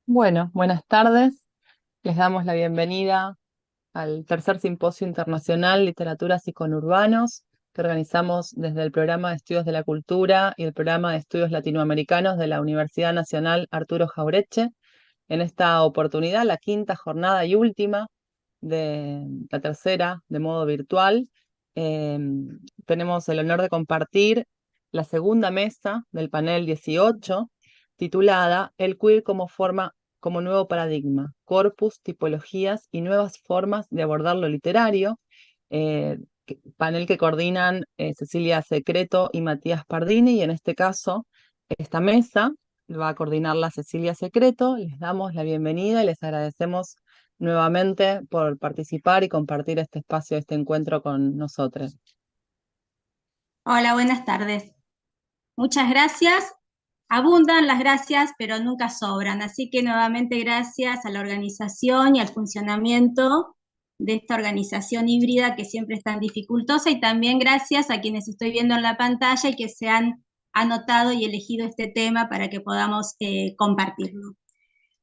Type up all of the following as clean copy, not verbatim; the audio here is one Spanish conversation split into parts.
Bueno, buenas tardes. Les damos la bienvenida al tercer Simposio Internacional Literaturas y Conurbanos que organizamos desde el Programa de Estudios de la Cultura y el Programa de Estudios Latinoamericanos de la Universidad Nacional Arturo Jauretche. En esta oportunidad, la quinta jornada y última de la tercera de modo virtual, eh, tenemos el honor de compartir la segunda mesa del panel 18, titulada El queer como forma, como nuevo paradigma, corpus, tipologías y nuevas formas de abordar lo literario, panel que coordinan Cecilia Secreto y Matías Pardini, y en este caso, esta mesa va a coordinar la Cecilia Secreto. Les damos la bienvenida y les agradecemos nuevamente por participar y compartir este espacio, este encuentro con nosotros. Hola, buenas tardes. Muchas gracias. Abundan las gracias, pero nunca sobran. Así que nuevamente gracias a la organización y al funcionamiento de esta organización híbrida que siempre es tan dificultosa, y también gracias a quienes estoy viendo en la pantalla y que se han anotado y elegido este tema para que podamos compartirlo.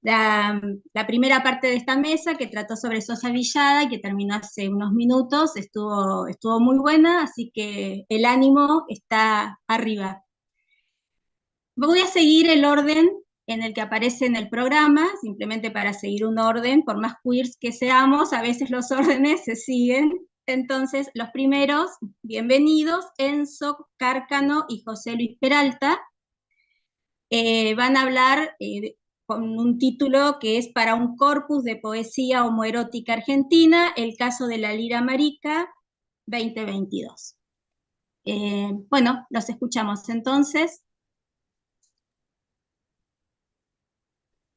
La primera parte de esta mesa, que trató sobre Sosa Villada y que terminó hace unos minutos, estuvo muy buena, así que el ánimo está arriba. Voy a seguir el orden en el que aparece en el programa, simplemente para seguir un orden. Por más queers que seamos, a veces los órdenes se siguen. Entonces, los primeros, bienvenidos, Enzo Cárcano y José Luis Peralta. Van a hablar con un título que es Para un corpus de poesía homoerótica argentina, el caso de la Lira Marica 2022. Bueno, los escuchamos entonces.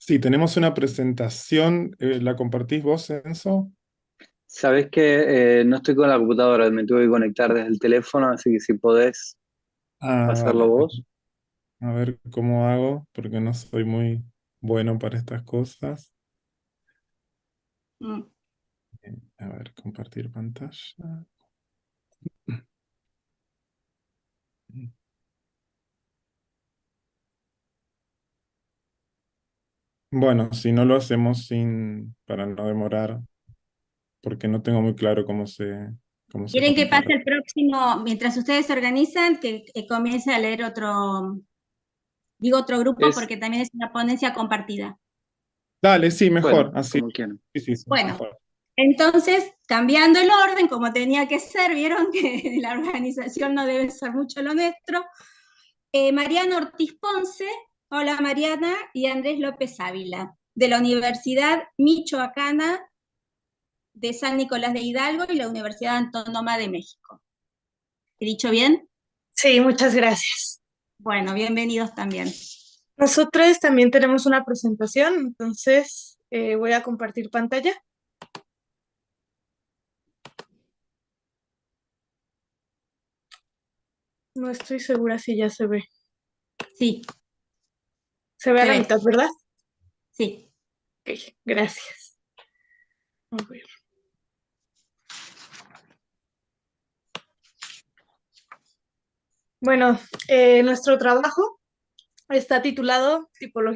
Sí, tenemos una presentación. ¿La compartís vos, Enzo? Sabés que no estoy con la computadora, me tuve que conectar desde el teléfono, así que si podés hacerlo Dale. vos. A ver cómo hago, porque no soy muy bueno para estas cosas. Mm. A ver, compartir pantalla. Bueno, si no lo hacemos para no demorar, porque no tengo muy claro cómo se ¿Quieren que pase comparte. el próximo, mientras ustedes se organizan, que comience a leer otro grupo, Es, porque también es una ponencia compartida? Dale, sí, mejor, bueno, así. como quieran. Sí, sí, sí, Bueno, mejor. entonces, cambiando el orden como tenía que ser, vieron que la organización no debe ser mucho lo nuestro. Mariana Ortiz Ponce, hola Mariana, y Andrés López Ávila, de la Universidad Michoacana de San Nicolás de Hidalgo y la Universidad Autónoma de México. ¿He dicho bien? Sí, muchas gracias. Bueno, bienvenidos también. Nosotros también tenemos una presentación, entonces voy a compartir pantalla. No estoy segura si ya se ve. Sí, Se ve a se la ve. mitad, ¿verdad? Sí. Ok, gracias. A ver. Bueno, nuestro trabajo está titulado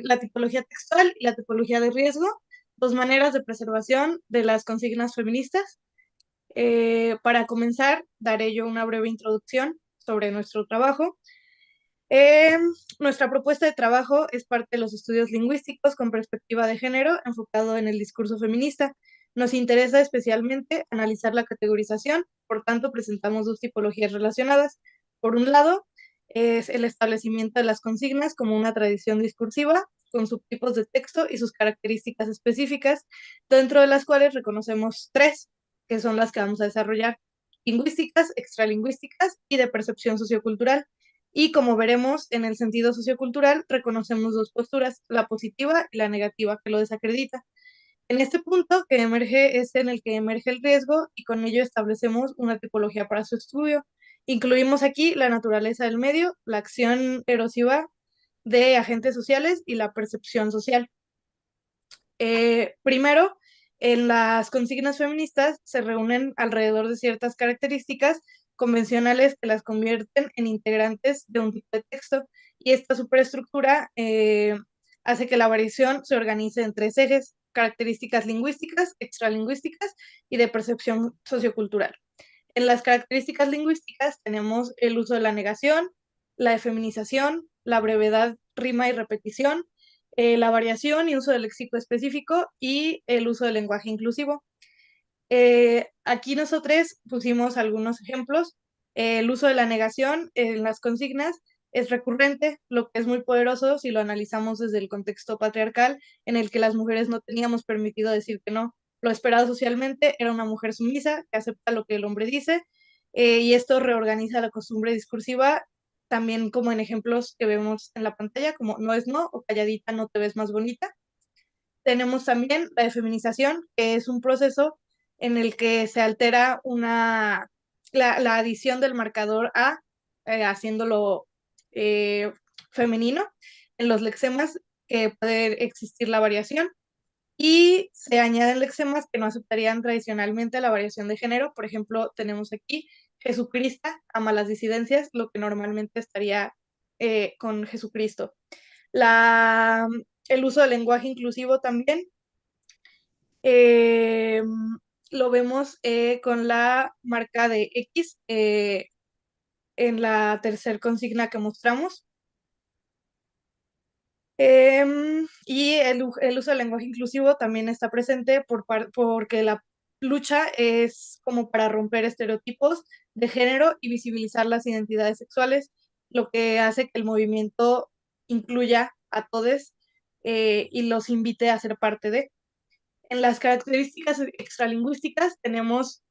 La tipología textual y la tipología de riesgo, dos maneras de preservación de las consignas feministas. Para comenzar, daré yo una breve introducción sobre nuestro trabajo. Eh, Nuestra propuesta de trabajo es parte de los estudios lingüísticos con perspectiva de género enfocado en el discurso feminista. Nos interesa especialmente analizar la categorización, por tanto presentamos dos tipologías relacionadas. Por un lado, es el establecimiento de las consignas como una tradición discursiva, con subtipos de texto y sus características específicas, dentro de las cuales reconocemos tres, que son las que vamos a desarrollar: lingüísticas, extralingüísticas y de percepción sociocultural. Y como veremos, en el sentido sociocultural reconocemos dos posturas, la positiva y la negativa, que lo desacredita. En este punto que emerge es en el que emerge el riesgo, y con ello establecemos una tipología para su estudio. Incluimos aquí la naturaleza del medio, la acción erosiva de agentes sociales y la percepción social. Primero, en las consignas feministas se reúnen alrededor de ciertas características convencionales que las convierten en integrantes de un tipo de texto, y esta superestructura hace que la variación se organice en 3 ejes: características lingüísticas, extralingüísticas y de percepción sociocultural. En las características lingüísticas tenemos el uso de la negación, la efeminización, la brevedad, rima y repetición, la variación y uso del léxico específico y el uso del lenguaje inclusivo. Aquí nosotros pusimos algunos ejemplos. El uso de la negación en las consignas es recurrente, lo que es muy poderoso si lo analizamos desde el contexto patriarcal, en el que las mujeres no teníamos permitido decir que no. Lo esperado socialmente era una mujer sumisa que acepta lo que el hombre dice, y esto reorganiza la costumbre discursiva, también como en ejemplos que vemos en la pantalla, como no es no o calladita no te ves más bonita. Tenemos también la feminización, que es un proceso en el que se altera la adición del marcador a, haciéndolo femenino. En los lexemas puede existir la variación y se añaden lexemas que no aceptarían tradicionalmente la variación de género. Por ejemplo, tenemos aquí Jesucristo ama las disidencias, lo que normalmente estaría con Jesucristo. El uso del lenguaje inclusivo también lo vemos con la marca de X en la tercera consigna que mostramos. Y el uso del lenguaje inclusivo también está presente porque la lucha es como para romper estereotipos de género y visibilizar las identidades sexuales, lo que hace que el movimiento incluya a todos y los invite a ser parte de. En las características extralingüísticas tenemos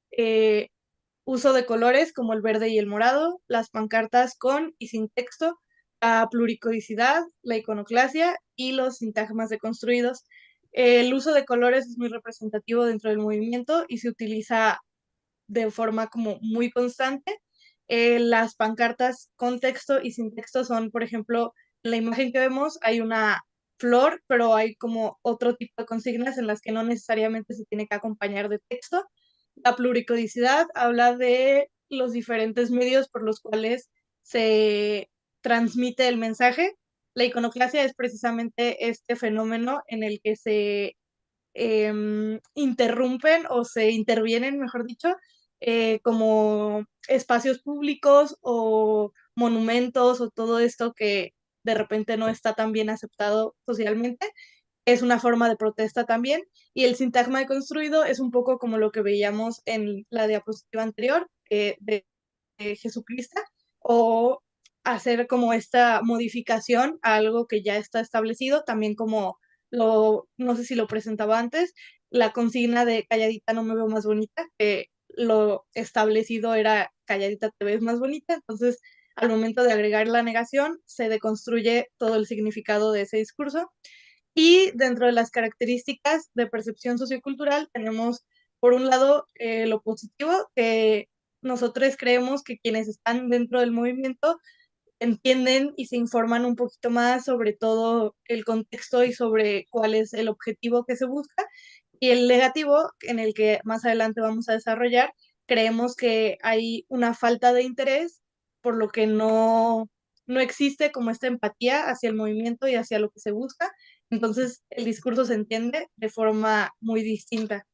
uso de colores como el verde y el morado, las pancartas con y sin texto, la pluricodicidad, la iconoclasia y los sintagmas deconstruidos. El uso de colores es muy representativo dentro del movimiento y se utiliza de forma como muy constante. Las pancartas con texto y sin texto son, por ejemplo, en la imagen que vemos hay una flor, pero hay como otro tipo de consignas en las que no necesariamente se tiene que acompañar de texto. La pluricodicidad habla de los diferentes medios por los cuales se transmite el mensaje. La iconoclasia es precisamente este fenómeno en el que se interrumpen o se intervienen, mejor dicho, como espacios públicos o monumentos o todo esto que de repente no está tan bien aceptado socialmente. Es una forma de protesta también. Y el sintagma deconstruido es un poco como lo que veíamos en la diapositiva anterior de Jesucristo, o hacer como esta modificación a algo que ya está establecido, también como no sé si lo presentaba antes, la consigna de calladita no me veo más bonita, que lo establecido era calladita te ves más bonita, entonces al momento de agregar la negación se deconstruye todo el significado de ese discurso. Y dentro de las características de percepción sociocultural tenemos, por un lado, lo positivo, que nosotros creemos que quienes están dentro del movimiento entienden y se informan un poquito más sobre todo el contexto y sobre cuál es el objetivo que se busca. Y el negativo, en el que más adelante vamos a desarrollar, creemos que hay una falta de interés, por lo que no existe como esta empatía hacia el movimiento y hacia lo que se busca. Entonces el discurso se entiende de forma muy distinta.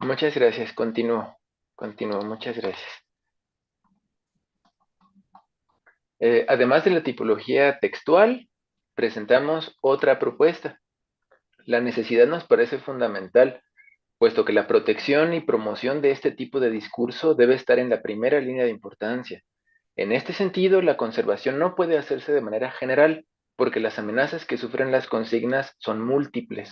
Muchas gracias. Continúo, muchas gracias. Además de la tipología textual, presentamos otra propuesta. La necesidad nos parece fundamental, puesto que la protección y promoción de este tipo de discurso debe estar en la primera línea de importancia. En este sentido, la conservación no puede hacerse de manera general, porque las amenazas que sufren las consignas son múltiples.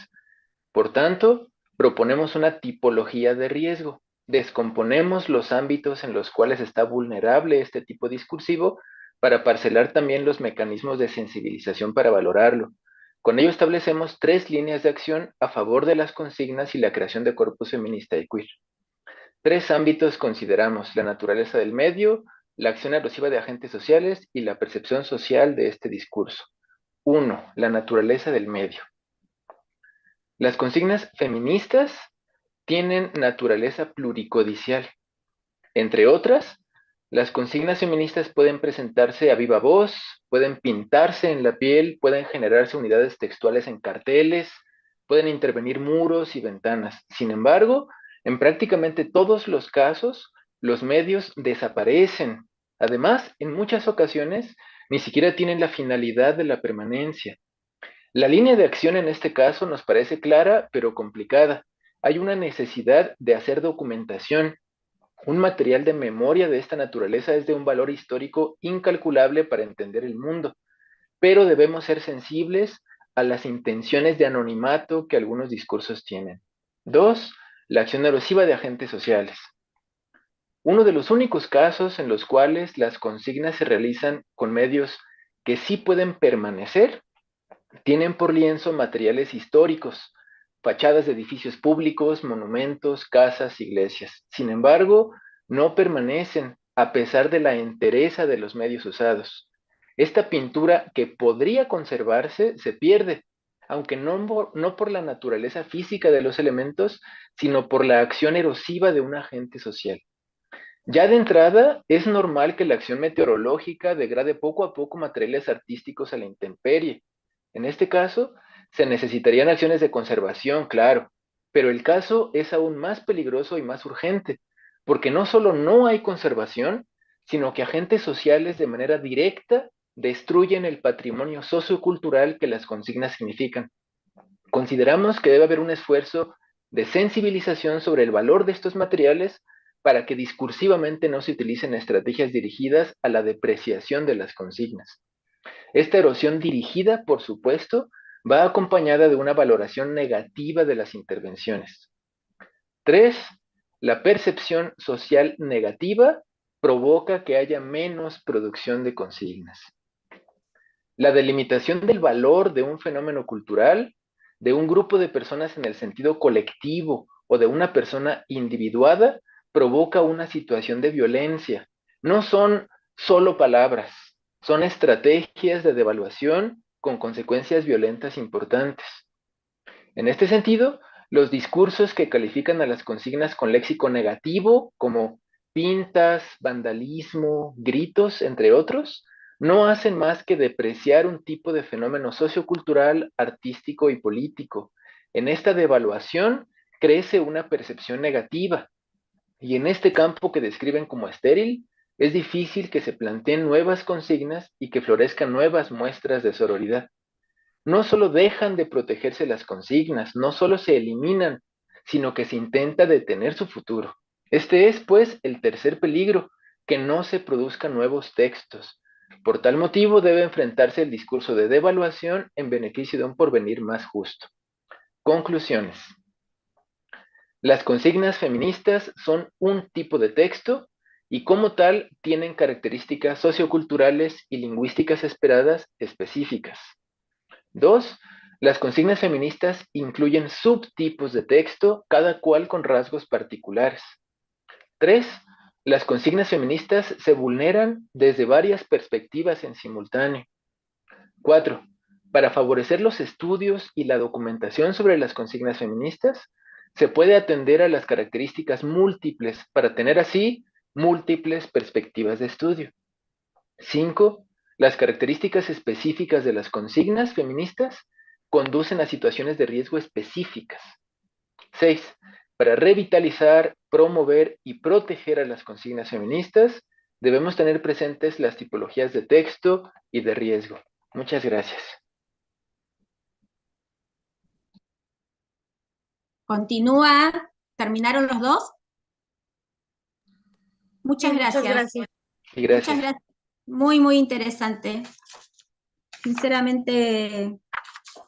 Por tanto, proponemos una tipología de riesgo. Descomponemos los ámbitos en los cuales está vulnerable este tipo discursivo para parcelar también los mecanismos de sensibilización para valorarlo. Con ello establecemos 3 líneas de acción a favor de las consignas y la creación de corpus feminista y queer. 3 ámbitos consideramos: la naturaleza del medio, la acción erosiva de agentes sociales y la percepción social de este discurso. 1. La naturaleza del medio. Las consignas feministas tienen naturaleza pluricodicial. Entre otras, Las consignas feministas pueden presentarse a viva voz, pueden pintarse en la piel, pueden generarse unidades textuales en carteles, pueden intervenir muros y ventanas. Sin embargo, en prácticamente todos los casos, los medios desaparecen. Además, en muchas ocasiones, ni siquiera tienen la finalidad de la permanencia. La línea de acción en este caso nos parece clara, pero complicada. Hay una necesidad de hacer documentación. Un material de memoria de esta naturaleza es de un valor histórico incalculable para entender el mundo, pero debemos ser sensibles a las intenciones de anonimato que algunos discursos tienen. 2. La acción erosiva de agentes sociales. Uno de los únicos casos en los cuales las consignas se realizan con medios que sí pueden permanecer, tienen por lienzo materiales históricos, fachadas de edificios públicos, monumentos, casas, iglesias. Sin embargo, no permanecen a pesar de la entereza de los medios usados. Esta pintura que podría conservarse se pierde, aunque no por la naturaleza física de los elementos, sino por la acción erosiva de un agente social. Ya de entrada, es normal que la acción meteorológica degrade poco a poco materiales artísticos a la intemperie. En este caso, se necesitarían acciones de conservación, claro, pero el caso es aún más peligroso y más urgente, porque no solo no hay conservación, sino que agentes sociales de manera directa destruyen el patrimonio sociocultural que las consignas significan. Consideramos que debe haber un esfuerzo de sensibilización sobre el valor de estos materiales para que discursivamente no se utilicen estrategias dirigidas a la depreciación de las consignas. Esta erosión dirigida, por supuesto, va acompañada de una valoración negativa de las intervenciones. 3. La percepción social negativa provoca que haya menos producción de consignas. La delimitación del valor de un fenómeno cultural, de un grupo de personas en el sentido colectivo o de una persona individuada, provoca una situación de violencia. No son solo palabras, son estrategias de devaluación con consecuencias violentas importantes. En este sentido, los discursos que califican a las consignas con léxico negativo, como pintas, vandalismo, gritos, entre otros, no hacen más que depreciar un tipo de fenómeno sociocultural, artístico y político. En esta devaluación crece una percepción negativa, y en este campo que describen como estéril, es difícil que se planteen nuevas consignas y que florezcan nuevas muestras de sororidad. No solo dejan de protegerse las consignas, no solo se eliminan, sino que se intenta detener su futuro. Este es, pues, el tercer peligro, que no se produzcan nuevos textos. Por tal motivo debe enfrentarse el discurso de devaluación en beneficio de un porvenir más justo. Conclusiones. Las consignas feministas son un tipo de texto y como tal tienen características socioculturales y lingüísticas esperadas específicas. 2. Las consignas feministas incluyen subtipos de texto, cada cual con rasgos particulares. 3. Las consignas feministas se vulneran desde varias perspectivas en simultáneo. 4. Para favorecer los estudios y la documentación sobre las consignas feministas, se puede atender a las características múltiples para tener así múltiples perspectivas de estudio. 5. Las características específicas de las consignas feministas conducen a situaciones de riesgo específicas. 6. Para revitalizar, promover y proteger a las consignas feministas, debemos tener presentes las tipologías de texto y de riesgo. Muchas gracias. Continúa. ¿Terminaron los dos? Muchas Sí, gracias. muchas gracias. Y gracias. Muchas gracias. Muy, muy interesante. Sinceramente,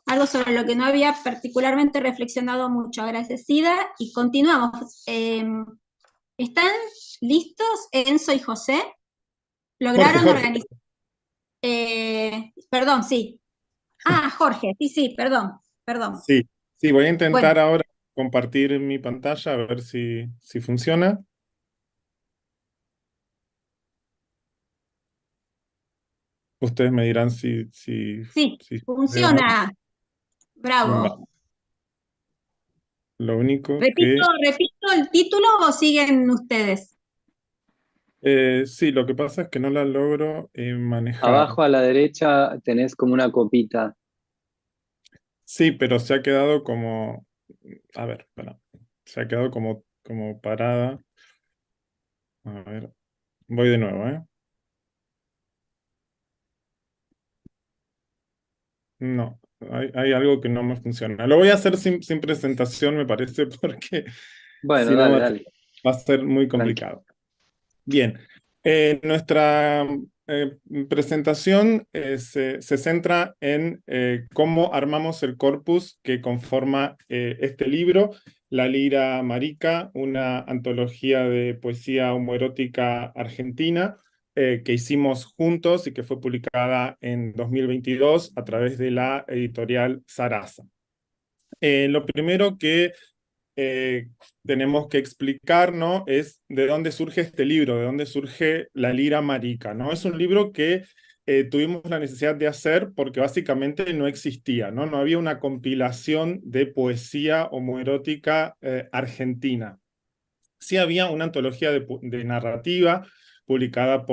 algo sobre lo que no había particularmente reflexionado mucho. Agradecida y continuamos. ¿Están listos Enzo y José? ¿Lograron Jorge. organizar? Perdón, sí. Ah, Jorge, sí, perdón. Sí, sí, voy a intentar Bueno. ahora compartir mi pantalla a ver si funciona. Ustedes me dirán si Sí, veo funciona. Bravo. Va. Lo único ¿Repito el título o siguen ustedes? Sí, lo que pasa es que no la logro manejar. Abajo a la derecha tenés como una copita. Sí, pero se ha quedado como, a ver, espera, se ha quedado como parada. A ver, voy de nuevo, ¿eh? No, hay algo que no me funciona. Lo voy a hacer sin presentación, me parece, porque Bueno, si no dale, va dale, va a ser muy tranqui. complicado. Bien, nuestra eh, presentación se centra en cómo armamos el corpus que conforma este libro, La Lira Marica, una antología de poesía homoerótica argentina que hicimos juntos y que fue publicada en 2022 a través de la editorial Sarasa. Lo primero que eh, tenemos que explicar, ¿no? Es de dónde surge este libro, de dónde surge La Lira Marica, ¿no? Es un libro que tuvimos la necesidad de hacer porque básicamente no existía, ¿no? No había una compilación de poesía homoerótica argentina. Sí había una antología de narrativa publicada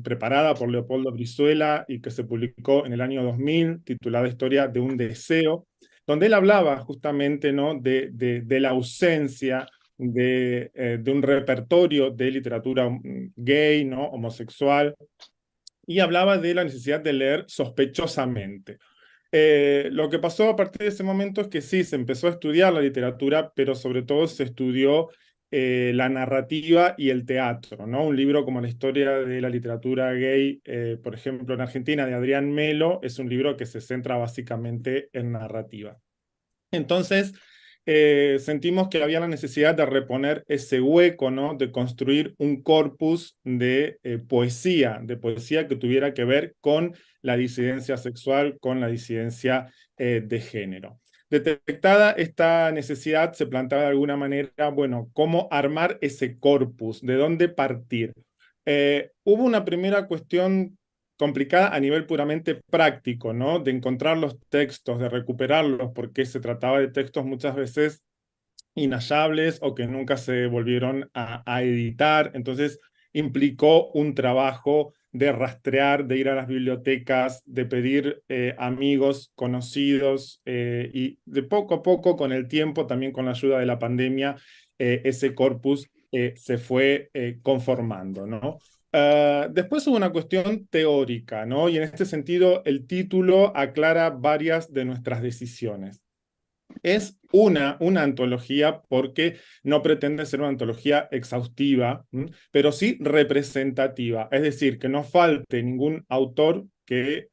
preparada por Leopoldo Brizuela y que se publicó en el año 2000, titulada Historia de un deseo, donde él hablaba justamente, ¿no? de la ausencia de un repertorio de literatura gay, ¿no? Homosexual, y hablaba de la necesidad de leer sospechosamente. Lo que pasó a partir de ese momento es que sí, se empezó a estudiar la literatura, pero sobre todo se estudió la narrativa y el teatro, ¿no? Un libro como La historia de la literatura gay, por ejemplo, en Argentina, de Adrián Melo, es un libro que se centra básicamente en narrativa. Entonces, sentimos que había la necesidad de reponer ese hueco, ¿no? De construir un corpus de poesía que tuviera que ver con la disidencia sexual, con la disidencia de género. Detectada esta necesidad, se planteaba de alguna manera, bueno, cómo armar ese corpus, de dónde partir. Hubo una primera cuestión complicada a nivel puramente práctico, ¿no? De encontrar los textos, de recuperarlos, porque se trataba de textos muchas veces inhallables o que nunca se volvieron a editar. Entonces implicó un trabajo de rastrear, de ir a las bibliotecas, de pedir amigos, conocidos, y de poco a poco, con el tiempo, también con la ayuda de la pandemia, ese corpus se fue conformando, ¿no? Después hubo una cuestión teórica, ¿no? Y en este sentido, el título aclara varias de nuestras decisiones. Es una antología porque no pretende ser una antología exhaustiva, pero sí representativa, es decir, que no falte ningún autor que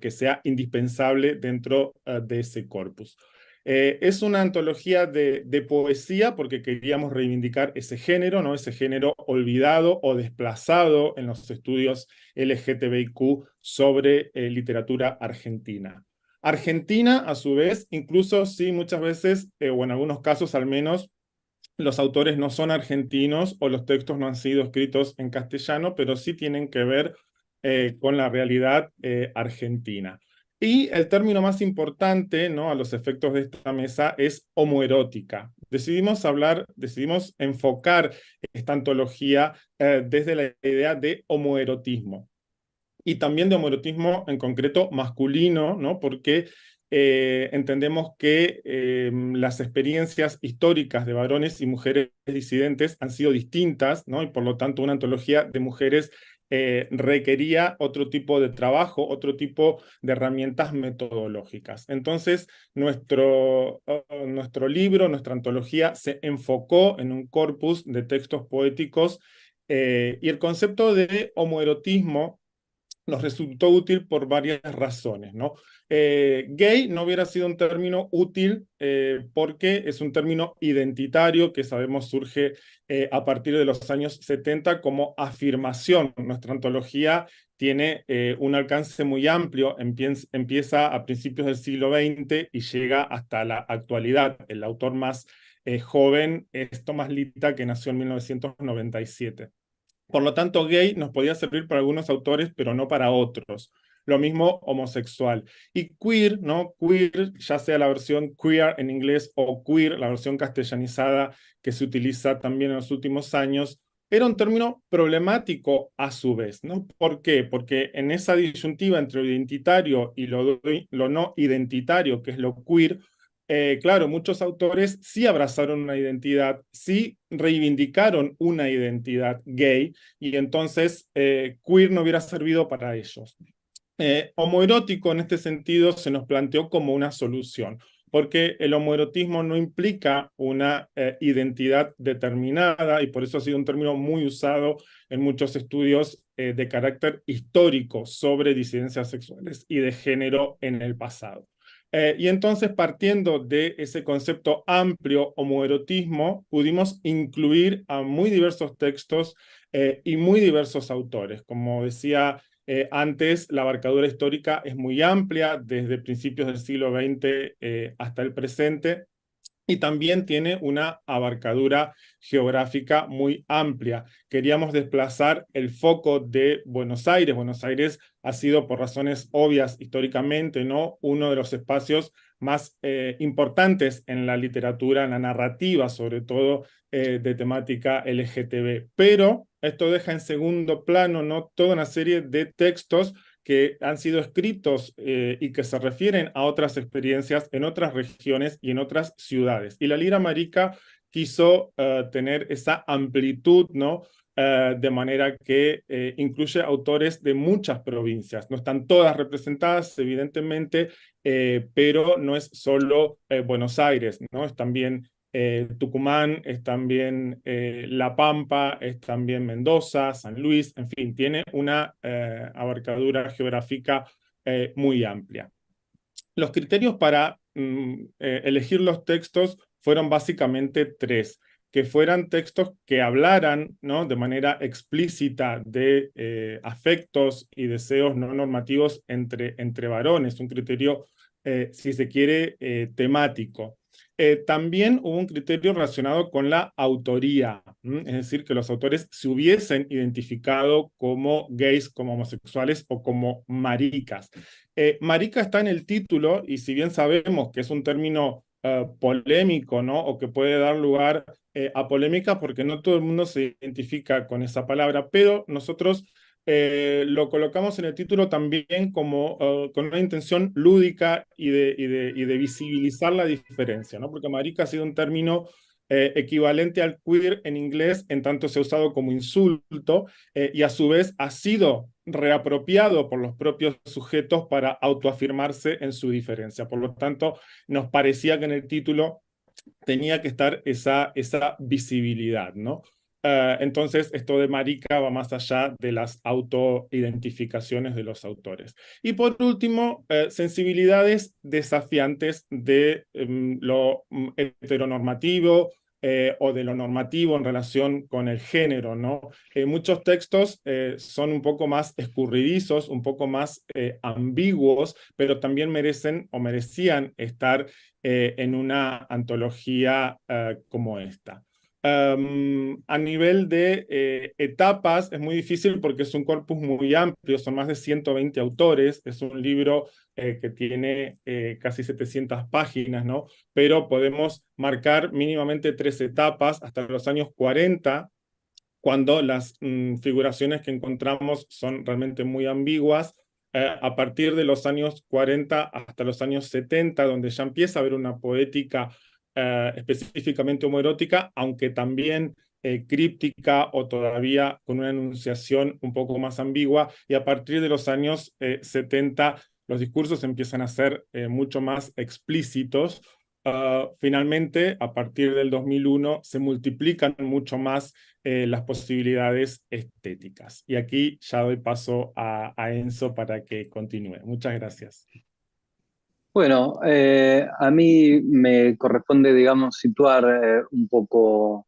sea indispensable dentro de ese corpus. Es una antología de poesía porque queríamos reivindicar ese género, ¿no? Ese género olvidado o desplazado en los estudios LGTBIQ sobre literatura argentina. Argentina, a su vez, incluso sí, muchas veces, o en algunos casos al menos, los autores no son argentinos o los textos no han sido escritos en castellano, pero sí tienen que ver con la realidad argentina. Y el término más importante, ¿no? A los efectos de esta mesa es homoerótica. Decidimos enfocar esta antología desde la idea de homoerotismo y también de homoerotismo en concreto masculino, ¿no? Porque entendemos que las experiencias históricas de varones y mujeres disidentes han sido distintas, ¿no? Y por lo tanto una antología de mujeres requería otro tipo de trabajo, otro tipo de herramientas metodológicas. Entonces, nuestro libro, nuestra antología se enfocó en un corpus de textos poéticos y el concepto de homoerotismo nos resultó útil por varias razones, ¿no? Gay no hubiera sido un término útil porque es un término identitario que sabemos surge a partir de los años 70 como afirmación. Nuestra antología tiene un alcance muy amplio, empieza a principios del siglo XX y llega hasta la actualidad. El autor más joven es Tomás Lita, que nació en 1997. Por lo tanto, gay nos podía servir para algunos autores, pero no para otros. Lo mismo homosexual. Y queer, ¿no? Queer, ya sea la versión queer en inglés o queer, la versión castellanizada que se utiliza también en los últimos años, era un término problemático a su vez, ¿no? ¿Por qué? Porque en esa disyuntiva entre lo identitario y lo no identitario, que es lo queer, claro, muchos autores sí abrazaron una identidad, sí reivindicaron una identidad gay, y entonces queer no hubiera servido para ellos. Homoerótico en este sentido se nos planteó como una solución, porque el homoerotismo no implica una identidad determinada, y por eso ha sido un término muy usado en muchos estudios de carácter histórico sobre disidencias sexuales y de género en el pasado. Y entonces, partiendo de ese concepto amplio, homoerotismo, pudimos incluir a muy diversos textos y muy diversos autores. Como decía antes, la abarcadura histórica es muy amplia, desde principios del siglo XX hasta el presente, y también tiene una abarcadura geográfica muy amplia. Queríamos desplazar el foco de Buenos Aires. Buenos Aires ha sido, por razones obvias históricamente, ¿no?, uno de los espacios más importantes en la literatura, en la narrativa, sobre todo de temática LGTB. Pero esto deja en segundo plano, ¿no?, toda una serie de textos que han sido escritos y que se refieren a otras experiencias en otras regiones y en otras ciudades. Y la Lira Marica quiso tener esa amplitud, ¿no? De manera que incluye autores de muchas provincias. No están todas representadas, evidentemente, pero no es solo Buenos Aires, ¿no? Es también Tucumán, es también La Pampa, es también Mendoza, San Luis, en fin, tiene una abarcadura geográfica muy amplia. Los criterios para elegir los textos fueron básicamente tres: que fueran textos que hablaran, ¿no?, de manera explícita de afectos y deseos no normativos entre varones, un criterio, si se quiere, temático. También hubo un criterio relacionado con la autoría, es decir, que los autores se hubiesen identificado como gays, como homosexuales o como maricas. Marica está en el título, y si bien sabemos que es un término polémico, ¿no?, o que puede dar lugar a polémica porque no todo el mundo se identifica con esa palabra, pero nosotros lo colocamos en el título también como con una intención lúdica y de visibilizar la diferencia, ¿no? Porque marica ha sido un término equivalente al queer en inglés, en tanto se ha usado como insulto, y a su vez ha sido reapropiado por los propios sujetos para autoafirmarse en su diferencia. Por lo tanto, nos parecía que en el título tenía que estar esa visibilidad, ¿no? Entonces, esto de marica va más allá de las autoidentificaciones de los autores. Y por último, sensibilidades desafiantes de lo heteronormativo o de lo normativo en relación con el género, ¿no? Muchos textos son un poco más escurridizos, un poco más ambiguos, pero también merecen o merecían estar en una antología como esta. A nivel de etapas es muy difícil porque es un corpus muy amplio, son más de 120 autores, es un libro que tiene casi 700 páginas, ¿no? Pero podemos marcar mínimamente 3 etapas hasta los años 40, cuando las figuraciones que encontramos son realmente muy ambiguas. A partir de los años 40 hasta los años 70, donde ya empieza a haber una poética específicamente homoerótica, aunque también críptica o todavía con una enunciación un poco más ambigua, y a partir de los años 70 los discursos empiezan a ser mucho más explícitos. Finalmente, a partir del 2001, se multiplican mucho más las posibilidades estéticas. Y aquí ya doy paso a Enzo para que continúe. Muchas gracias. Bueno, a mí me corresponde, digamos, situar un poco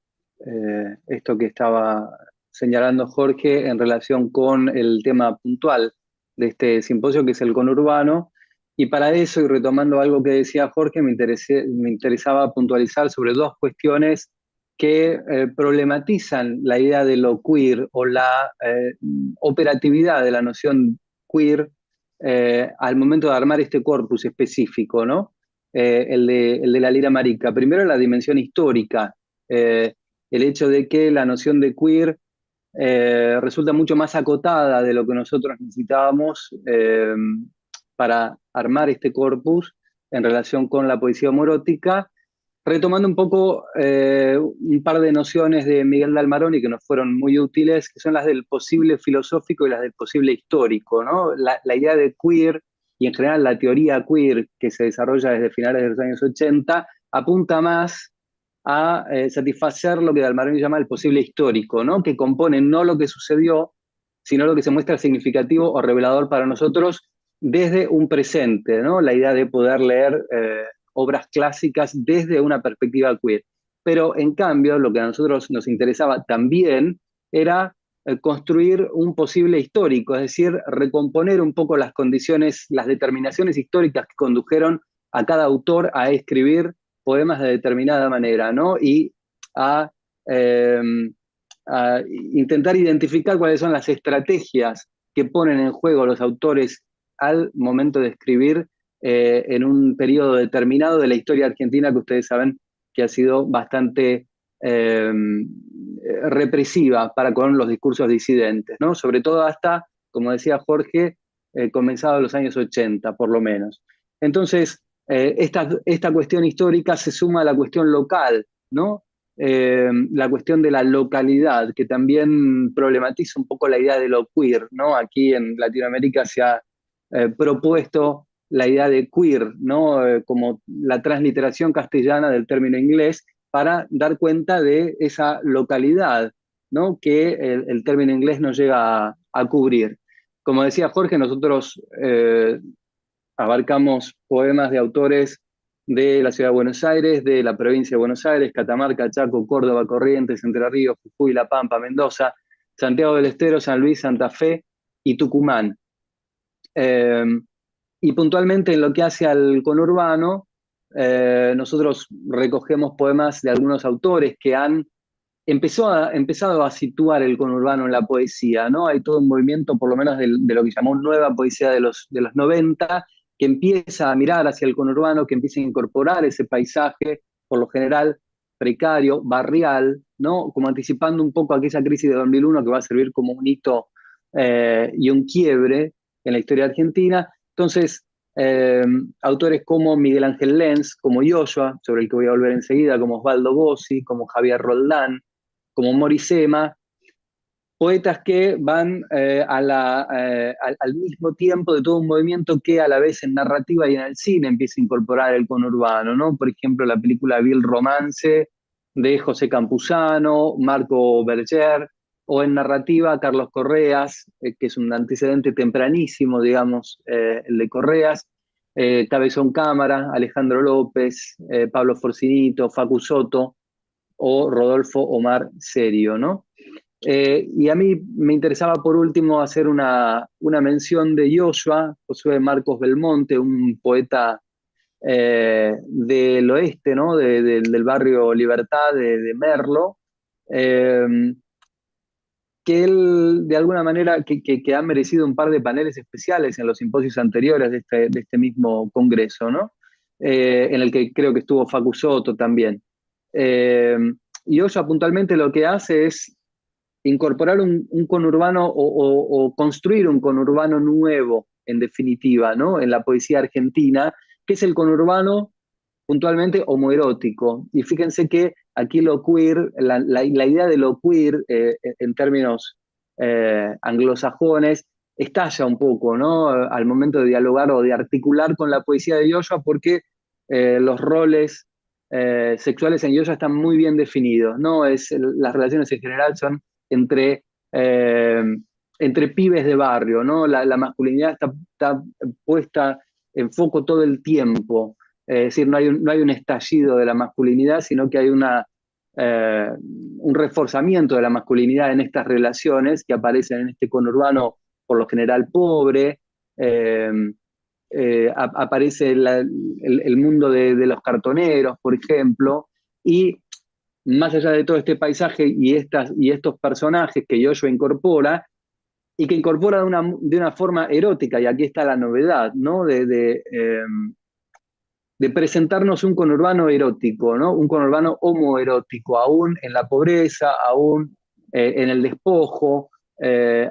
esto que estaba señalando Jorge en relación con el tema puntual de este simposio, que es el conurbano. Y para eso, y retomando algo que decía Jorge, me interesaba puntualizar sobre dos cuestiones que problematizan la idea de lo queer o la operatividad de la noción queer al momento de armar este corpus específico, ¿no? El de la Lira Marica. Primero, la dimensión histórica, el hecho de que la noción de queer resulta mucho más acotada de lo que nosotros necesitábamos para armar este corpus en relación con la poesía homoerótica, retomando un poco un par de nociones de Miguel de Almarón y que nos fueron muy útiles, que son las del posible filosófico y las del posible histórico, ¿no? La idea de queer y en general la teoría queer que se desarrolla desde finales de los años 80 apunta más a satisfacer lo que Dalmarón llama el posible histórico, ¿no? Que compone no lo que sucedió, sino lo que se muestra significativo o revelador para nosotros desde un presente, ¿no? La idea de poder leer obras clásicas desde una perspectiva queer. Pero en cambio, lo que a nosotros nos interesaba también era construir un posible histórico, es decir, recomponer un poco las condiciones, las determinaciones históricas que condujeron a cada autor a escribir poemas de determinada manera, ¿no? Y a, eh, a intentar identificar cuáles son las estrategias que ponen en juego los autores al momento de escribir en un periodo determinado de la historia argentina que ustedes saben que ha sido bastante represiva para con los discursos disidentes, ¿no? Sobre todo hasta, como decía Jorge, comenzado los años 80, por lo menos. Entonces, esta cuestión histórica se suma a la cuestión local, ¿no? La cuestión de la localidad, que también problematiza un poco la idea de lo queer, ¿no? Aquí en Latinoamérica se ha propuesto la idea de queer, ¿no? Como la transliteración castellana del término inglés, para dar cuenta de esa localidad, ¿no? Que el término inglés no llega a cubrir. Como decía Jorge, nosotros abarcamos poemas de autores de la Ciudad de Buenos Aires, de la provincia de Buenos Aires, Catamarca, Chaco, Córdoba, Corrientes, Entre Ríos, Jujuy, La Pampa, Mendoza, Santiago del Estero, San Luis, Santa Fe y Tucumán. Y puntualmente en lo que hace al conurbano, nosotros recogemos poemas de algunos autores que han empezado a situar el conurbano en la poesía, ¿no? Hay todo un movimiento, por lo menos de lo que llamó nueva poesía de los 90, que empieza a mirar hacia el conurbano, que empieza a incorporar ese paisaje, por lo general precario, barrial, ¿no? Como anticipando un poco aquella crisis de 2001 que va a servir como un hito y un quiebre en la historia argentina. Entonces, autores como Miguel Ángel Lenz, como Yoshua, sobre el que voy a volver enseguida, como Osvaldo Bossi, como Javier Roldán, como Morisema, poetas que van al mismo tiempo de todo un movimiento que a la vez en narrativa y en el cine empieza a incorporar el conurbano, ¿no? Por ejemplo, la película Vil Romance de José Campuzano, Marco Berger, o en narrativa Carlos Correas, que es un antecedente tempranísimo, digamos, el de Correas, Cabezón Cámara, Alejandro López, Pablo Forcinito, Facu Soto o Rodolfo Omar Serio, ¿no? Y a mí me interesaba por último hacer una mención de Yoshua, Josué Marcos Belmonte, un poeta del oeste, ¿no? Del barrio Libertad de Merlo, que él de alguna manera que ha merecido un par de paneles especiales en los simposios anteriores de este mismo congreso, ¿no? En el que creo que estuvo Facu Soto también. Y Yoshua puntualmente lo que hace es incorporar un conurbano o construir un conurbano nuevo, en definitiva, ¿no? En la poesía argentina, que es el conurbano puntualmente homoerótico. Y fíjense que aquí lo queer, la idea de lo queer en términos anglosajones, estalla un poco, ¿no? Al momento de dialogar o de articular con la poesía de Yoshua, porque los roles sexuales en Yoshua están muy bien definidos, ¿no? Las relaciones en general son entre, eh, entre pibes de barrio, ¿no? La masculinidad está puesta en foco todo el tiempo. Es decir, no hay un estallido de la masculinidad, sino que hay un reforzamiento de la masculinidad en estas relaciones que aparecen en este conurbano por lo general pobre. Aparece el mundo de los cartoneros, por ejemplo, y más allá de todo este paisaje y estos personajes que Yoshua incorpora, y que incorpora de una forma erótica, y aquí está la novedad, ¿no? De presentarnos un conurbano erótico, ¿no? Un conurbano homoerótico, aún en la pobreza, aún en el despojo,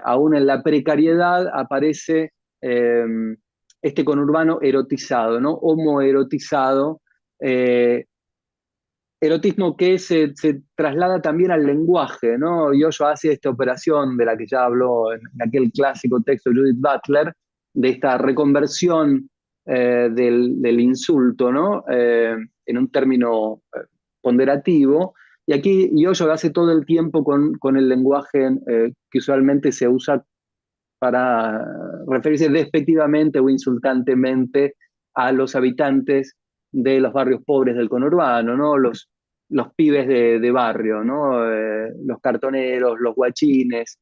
aún en la precariedad, aparece este conurbano erotizado, ¿no? Homoerotizado, erotismo que se traslada también al lenguaje, ¿no? Yoyo hace esta operación de la que ya habló en aquel clásico texto de Judith Butler, de esta reconversión del insulto, ¿no? En un término ponderativo. Y aquí Yoyo lo hace todo el tiempo con el lenguaje que usualmente se usa para referirse despectivamente o insultantemente a los habitantes de los barrios pobres del conurbano, ¿no? Los pibes de barrio, ¿no? Los cartoneros, los guachines.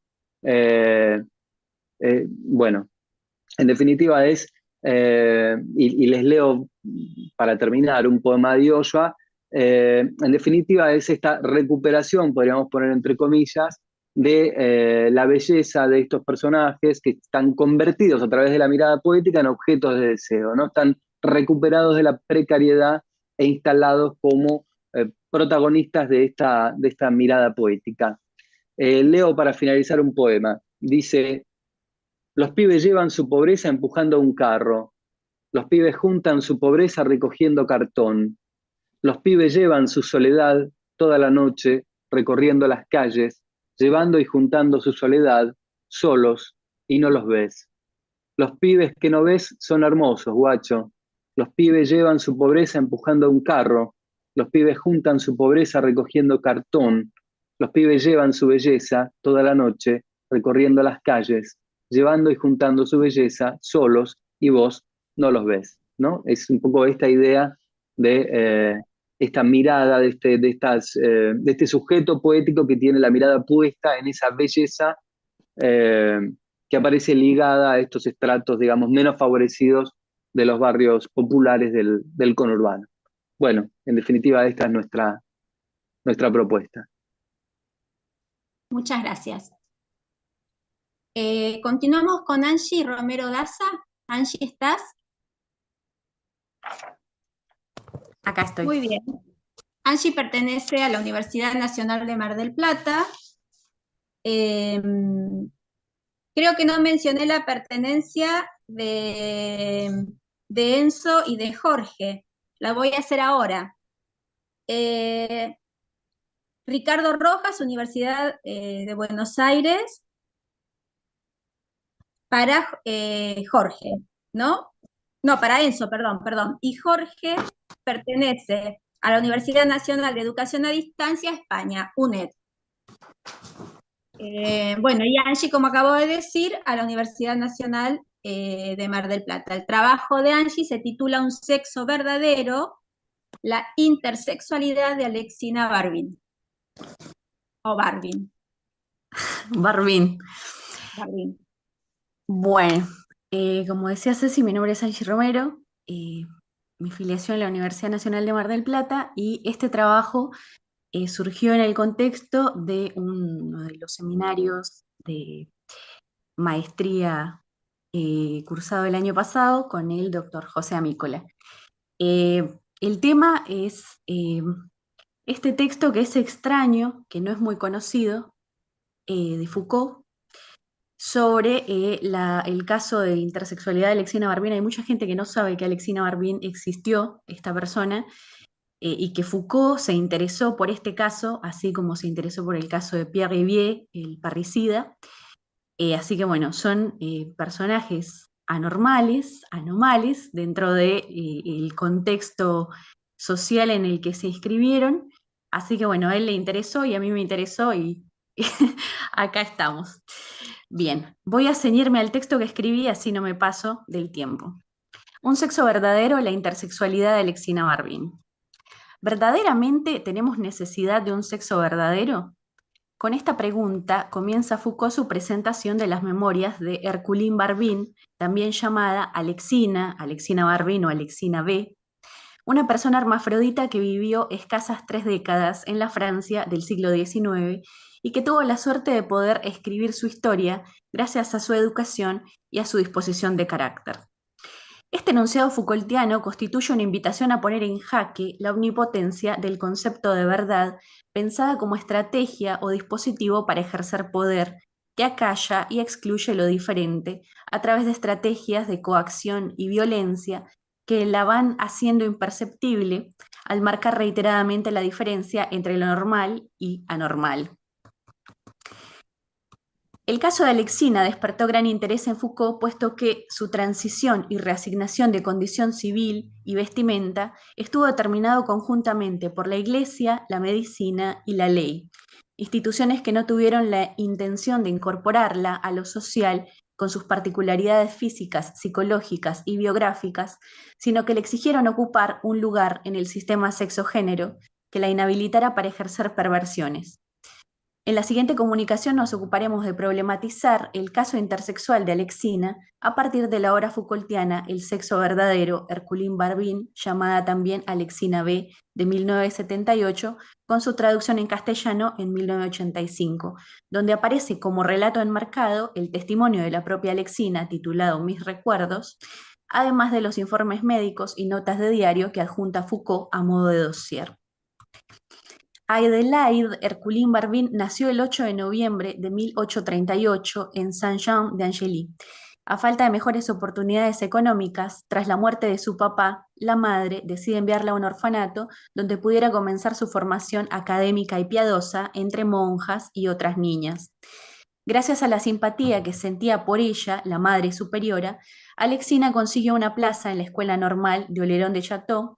Bueno, en definitiva es, y les leo para terminar un poema de Yoshua, en definitiva es esta recuperación, podríamos poner entre comillas, de la belleza de estos personajes que están convertidos a través de la mirada poética en objetos de deseo, ¿no? Están recuperados de la precariedad e instalados como protagonistas de esta mirada poética. Leo para finalizar un poema. Dice: los pibes llevan su pobreza empujando un carro. Los pibes juntan su pobreza recogiendo cartón. Los pibes llevan su soledad toda la noche recorriendo las calles, llevando y juntando su soledad, solos, y no los ves. Los pibes que no ves son hermosos, guacho. Los pibes llevan su pobreza empujando un carro. Los pibes juntan su pobreza recogiendo cartón. Los pibes llevan su belleza toda la noche recorriendo las calles, llevando y juntando su belleza solos, y vos no los ves, ¿no? Es un poco esta idea de esta mirada, de este sujeto poético que tiene la mirada puesta en esa belleza que aparece ligada a estos estratos, digamos, menos favorecidos de los barrios populares del conurbano. Bueno, en definitiva, esta es nuestra propuesta. Muchas gracias. Continuamos con Angie Romero Daza. Angie, ¿estás? Acá estoy. Muy bien. Angie pertenece a la Universidad Nacional de Mar del Plata. Creo que no mencioné la pertenencia de Enzo y de Jorge. La voy a hacer ahora. Ricardo Rojas, Universidad de Buenos Aires, para Jorge, ¿no? No, para Enzo, perdón. Y Jorge pertenece a la Universidad Nacional de Educación a Distancia, España, UNED. Bueno, y Angie, como acabo de decir, a la Universidad Nacional de Mar del Plata. El trabajo de Angie se titula Un sexo verdadero, la intersexualidad de Alexina Barbin. O Barbin. Barbin. Barbin. Bueno, como decía Ceci, mi nombre es Angie Romero, mi filiación en la Universidad Nacional de Mar del Plata, y este trabajo surgió en el contexto de uno de los seminarios de maestría cursado el año pasado con el doctor José Amícola. El tema es este texto que es extraño, que no es muy conocido, de Foucault, sobre el caso de intersexualidad de Alexina Barbin. Hay mucha gente que no sabe que Alexina Barbin existió, esta persona, y que Foucault se interesó por este caso, así como se interesó por el caso de Pierre Rivière, el parricida. Así que bueno, son personajes anomales, dentro del contexto social en el que se inscribieron. Así que bueno, a él le interesó y a mí me interesó, y acá estamos. Bien, voy a ceñirme al texto que escribí, así no me paso del tiempo. Un sexo verdadero, la intersexualidad de Alexina Barbin. ¿Verdaderamente tenemos necesidad de un sexo verdadero? Con esta pregunta comienza Foucault su presentación de las memorias de Herculine Barbin, también llamada Alexina Barbin o Alexina B., una persona hermafrodita que vivió escasas 3 décadas en la Francia del siglo XIX y que tuvo la suerte de poder escribir su historia gracias a su educación y a su disposición de carácter. Este enunciado Foucaultiano constituye una invitación a poner en jaque la omnipotencia del concepto de verdad, pensada como estrategia o dispositivo para ejercer poder, que acalla y excluye lo diferente a través de estrategias de coacción y violencia que la van haciendo imperceptible al marcar reiteradamente la diferencia entre lo normal y anormal. El caso de Alexina despertó gran interés en Foucault, puesto que su transición y reasignación de condición civil y vestimenta estuvo determinado conjuntamente por la Iglesia, la medicina y la ley, instituciones que no tuvieron la intención de incorporarla a lo social con sus particularidades físicas, psicológicas y biográficas, sino que le exigieron ocupar un lugar en el sistema sexo-género que la inhabilitara para ejercer perversiones. En la siguiente comunicación nos ocuparemos de problematizar el caso intersexual de Alexina a partir de la obra Foucaultiana El sexo verdadero, Erculín Barbín, llamada también Alexina B, de 1978, con su traducción en castellano en 1985, donde aparece como relato enmarcado el testimonio de la propia Alexina, titulado Mis recuerdos, además de los informes médicos y notas de diario que adjunta Foucault a modo de dossier. Adélaïde Erculín Barbín nació el 8 de noviembre de 1838 en Saint-Jean-d'Angely. A falta de mejores oportunidades económicas, tras la muerte de su papá, la madre decide enviarla a un orfanato donde pudiera comenzar su formación académica y piadosa entre monjas y otras niñas. Gracias a la simpatía que sentía por ella, la madre superiora, Alexina consiguió una plaza en la Escuela Normal de Oléron de Chateau,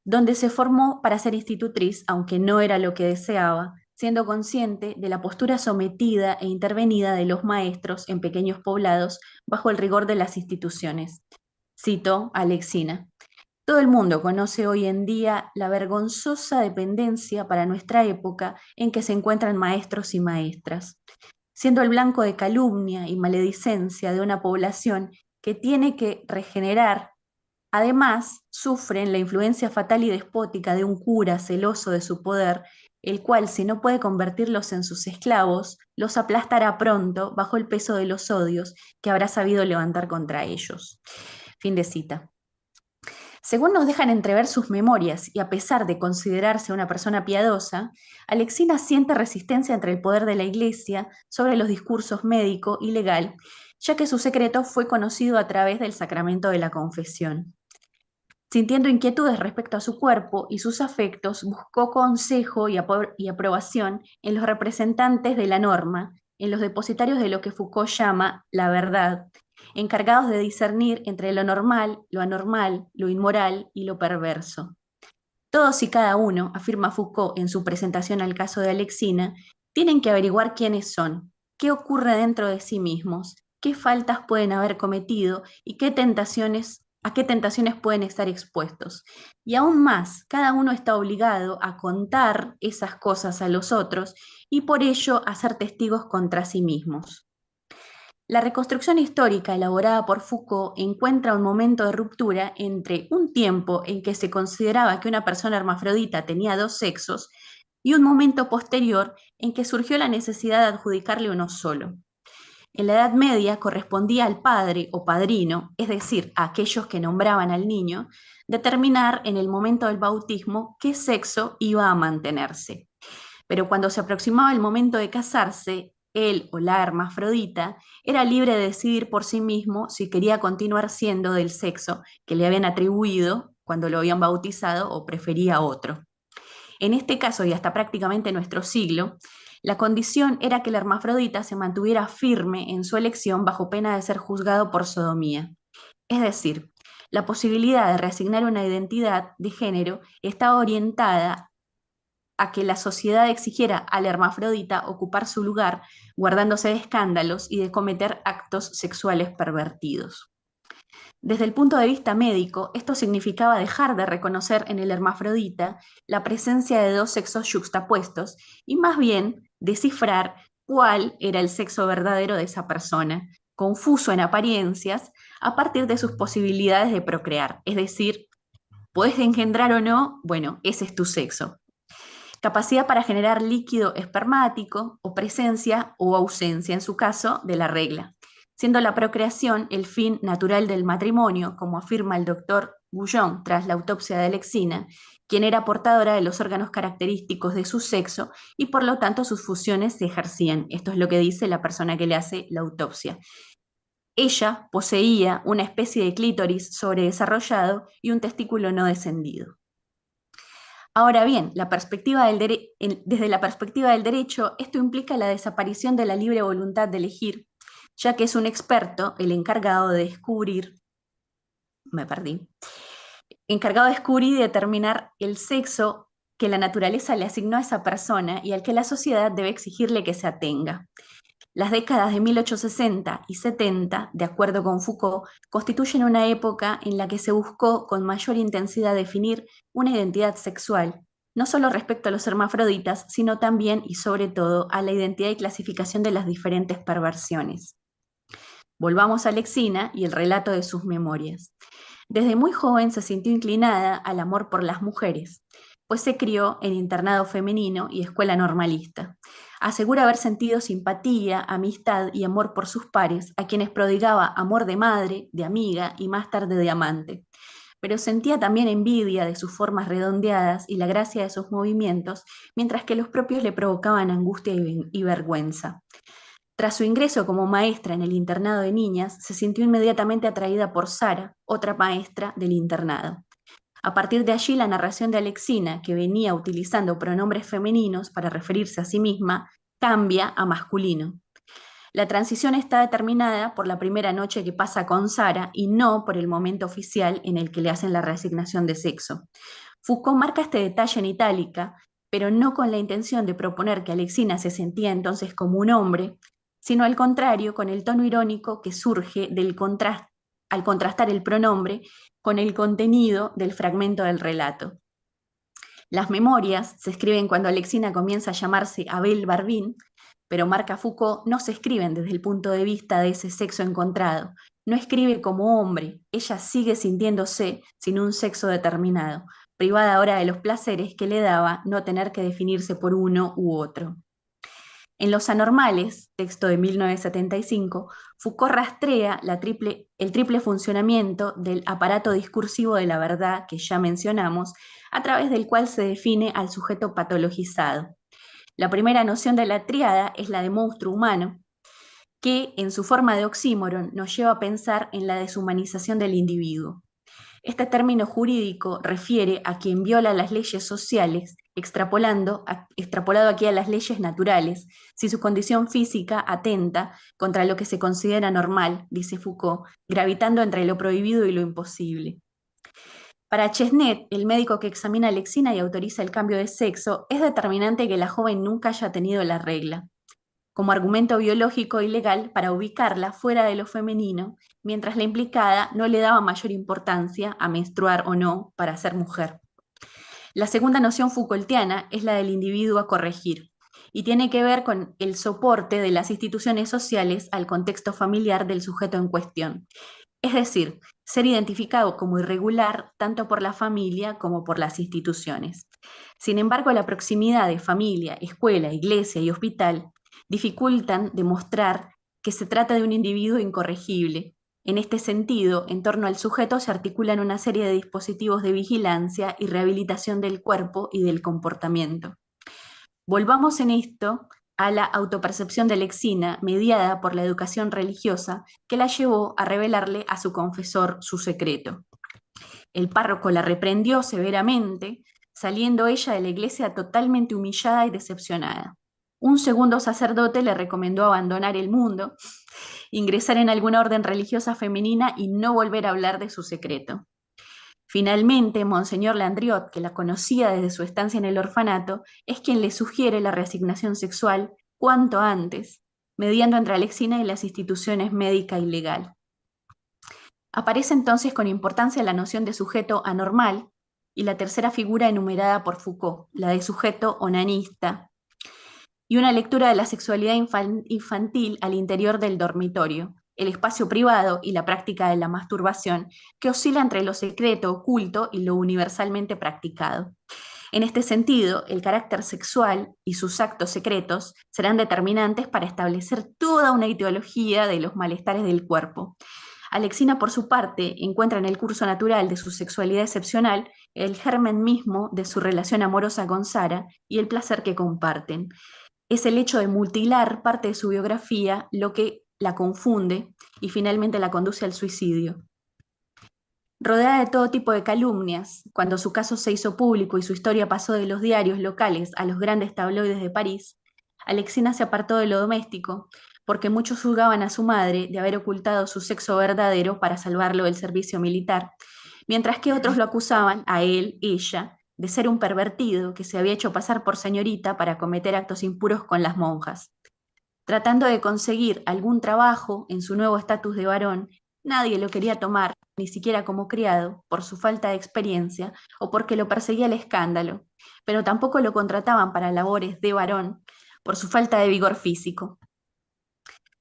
donde se formó para ser institutriz, aunque no era lo que deseaba, siendo consciente de la postura sometida e intervenida de los maestros en pequeños poblados bajo el rigor de las instituciones. Citó a Alexina. Todo el mundo conoce hoy en día la vergonzosa dependencia para nuestra época en que se encuentran maestros y maestras, siendo el blanco de calumnia y maledicencia de una población que tiene que regenerar. Además, sufren la influencia fatal y despótica de un cura celoso de su poder, el cual, si no puede convertirlos en sus esclavos, los aplastará pronto bajo el peso de los odios que habrá sabido levantar contra ellos. Fin de cita. Según nos dejan entrever sus memorias, y a pesar de considerarse una persona piadosa, Alexina siente resistencia entre el poder de la Iglesia sobre los discursos médico y legal, ya que su secreto fue conocido a través del sacramento de la confesión. Sintiendo inquietudes respecto a su cuerpo y sus afectos, buscó consejo y aprobación en los representantes de la norma, en los depositarios de lo que Foucault llama la verdad, encargados de discernir entre lo normal, lo anormal, lo inmoral y lo perverso. Todos y cada uno, afirma Foucault en su presentación al caso de Alexina, tienen que averiguar quiénes son, qué ocurre dentro de sí mismos, qué faltas pueden haber cometido y a qué tentaciones pueden estar expuestos. Y aún más, cada uno está obligado a contar esas cosas a los otros y por ello a ser testigos contra sí mismos. La reconstrucción histórica elaborada por Foucault encuentra un momento de ruptura entre un tiempo en que se consideraba que una persona hermafrodita tenía dos sexos y un momento posterior en que surgió la necesidad de adjudicarle uno solo. En la Edad Media correspondía al padre o padrino, es decir, a aquellos que nombraban al niño, determinar en el momento del bautismo qué sexo iba a mantenerse. Pero cuando se aproximaba el momento de casarse, él o la hermafrodita era libre de decidir por sí mismo si quería continuar siendo del sexo que le habían atribuido cuando lo habían bautizado o prefería otro. En este caso, y hasta prácticamente nuestro siglo, la condición era que el hermafrodita se mantuviera firme en su elección bajo pena de ser juzgado por sodomía. Es decir, la posibilidad de reasignar una identidad de género estaba orientada a que la sociedad exigiera al hermafrodita ocupar su lugar, guardándose de escándalos y de cometer actos sexuales pervertidos. Desde el punto de vista médico, esto significaba dejar de reconocer en el hermafrodita la presencia de dos sexos yuxtapuestos y más bien descifrar cuál era el sexo verdadero de esa persona, confuso en apariencias, a partir de sus posibilidades de procrear. Es decir, ¿podés engendrar o no? Bueno, ese es tu sexo. Capacidad para generar líquido espermático o presencia o ausencia, en su caso, de la regla. siendo la procreación el fin natural del matrimonio, como afirma el doctor Bouillon tras la autopsia de Alexina, quien era portadora de los órganos característicos de su sexo y por lo tanto sus funciones se ejercían. Esto es lo que dice la persona que le hace la autopsia. Ella poseía una especie de clítoris sobredesarrollado y un testículo no descendido. Ahora bien, desde la perspectiva del derecho, esto implica la desaparición de la libre voluntad de elegir, ya que es un experto el encargado de descubrir y determinar el sexo que la naturaleza le asignó a esa persona y al que la sociedad debe exigirle que se atenga. Las décadas de 1860 y 70, de acuerdo con Foucault, constituyen una época en la que se buscó con mayor intensidad definir una identidad sexual, no solo respecto a los hermafroditas, sino también y sobre todo a la identidad y clasificación de las diferentes perversiones. Volvamos a Alexina y el relato de sus memorias. Desde muy joven se sintió inclinada al amor por las mujeres, pues se crió en internado femenino y escuela normalista. Asegura haber sentido simpatía, amistad y amor por sus pares, a quienes prodigaba amor de madre, de amiga y más tarde de amante. Pero sentía también envidia de sus formas redondeadas y la gracia de sus movimientos, mientras que los propios le provocaban angustia y vergüenza. Tras su ingreso como maestra en el internado de niñas, se sintió inmediatamente atraída por Sara, otra maestra del internado. A partir de allí, la narración de Alexina, que venía utilizando pronombres femeninos para referirse a sí misma, cambia a masculino. La transición está determinada por la primera noche que pasa con Sara y no por el momento oficial en el que le hacen la reasignación de sexo. Foucault marca este detalle en itálica, pero no con la intención de proponer que Alexina se sentía entonces como un hombre, sino al contrario, con el tono irónico que surge al contrastar el pronombre con el contenido del fragmento del relato. Las memorias se escriben cuando Alexina comienza a llamarse Abel Barbín, pero marca Foucault, no se escriben desde el punto de vista de ese sexo encontrado. No escribe como hombre, ella sigue sintiéndose sin un sexo determinado, privada ahora de los placeres que le daba no tener que definirse por uno u otro. En Los Anormales, texto de 1975, Foucault rastrea el triple funcionamiento del aparato discursivo de la verdad que ya mencionamos, a través del cual se define al sujeto patologizado. La primera noción de la tríada es la de monstruo humano, que en su forma de oxímoron nos lleva a pensar en la deshumanización del individuo. Este término jurídico refiere a quien viola las leyes sociales, extrapolado aquí a las leyes naturales, si su condición física atenta contra lo que se considera normal, dice Foucault, gravitando entre lo prohibido y lo imposible. Para Chesnet, el médico que examina a Alexina y autoriza el cambio de sexo, es determinante que la joven nunca haya tenido la regla, como argumento biológico y legal para ubicarla fuera de lo femenino, mientras la implicada no le daba mayor importancia a menstruar o no para ser mujer. La segunda noción Foucaultiana es la del individuo a corregir, y tiene que ver con el soporte de las instituciones sociales al contexto familiar del sujeto en cuestión. Es decir, ser identificado como irregular tanto por la familia como por las instituciones. Sin embargo, la proximidad de familia, escuela, iglesia y hospital dificultan demostrar que se trata de un individuo incorregible. En este sentido, en torno al sujeto se articulan una serie de dispositivos de vigilancia y rehabilitación del cuerpo y del comportamiento. Volvamos en esto a la autopercepción de Alexina, mediada por la educación religiosa, que la llevó a revelarle a su confesor su secreto. El párroco la reprendió severamente, saliendo ella de la iglesia totalmente humillada y decepcionada. Un segundo sacerdote le recomendó abandonar el mundo, ingresar en alguna orden religiosa femenina y no volver a hablar de su secreto. Finalmente, Monseñor Landriot, que la conocía desde su estancia en el orfanato, es quien le sugiere la reasignación sexual cuanto antes, mediando entre Alexina y las instituciones médica y legal. Aparece entonces con importancia la noción de sujeto anormal y la tercera figura enumerada por Foucault, la de sujeto onanista, y una lectura de la sexualidad infantil al interior del dormitorio, el espacio privado y la práctica de la masturbación, que oscila entre lo secreto, oculto y lo universalmente practicado. En este sentido, el carácter sexual y sus actos secretos serán determinantes para establecer toda una etiología de los malestares del cuerpo. Alexina, por su parte, encuentra en el curso natural de su sexualidad excepcional el germen mismo de su relación amorosa con Sara y el placer que comparten. Es el hecho de mutilar parte de su biografía lo que la confunde y finalmente la conduce al suicidio. Rodeada de todo tipo de calumnias, cuando su caso se hizo público y su historia pasó de los diarios locales a los grandes tabloides de París, Alexina se apartó de lo doméstico, porque muchos juzgaban a su madre de haber ocultado su sexo verdadero para salvarlo del servicio militar, mientras que otros lo acusaban, a él, ella, de ser un pervertido que se había hecho pasar por señorita para cometer actos impuros con las monjas. Tratando de conseguir algún trabajo en su nuevo estatus de varón, nadie lo quería tomar, ni siquiera como criado, por su falta de experiencia o porque lo perseguía el escándalo, pero tampoco lo contrataban para labores de varón por su falta de vigor físico.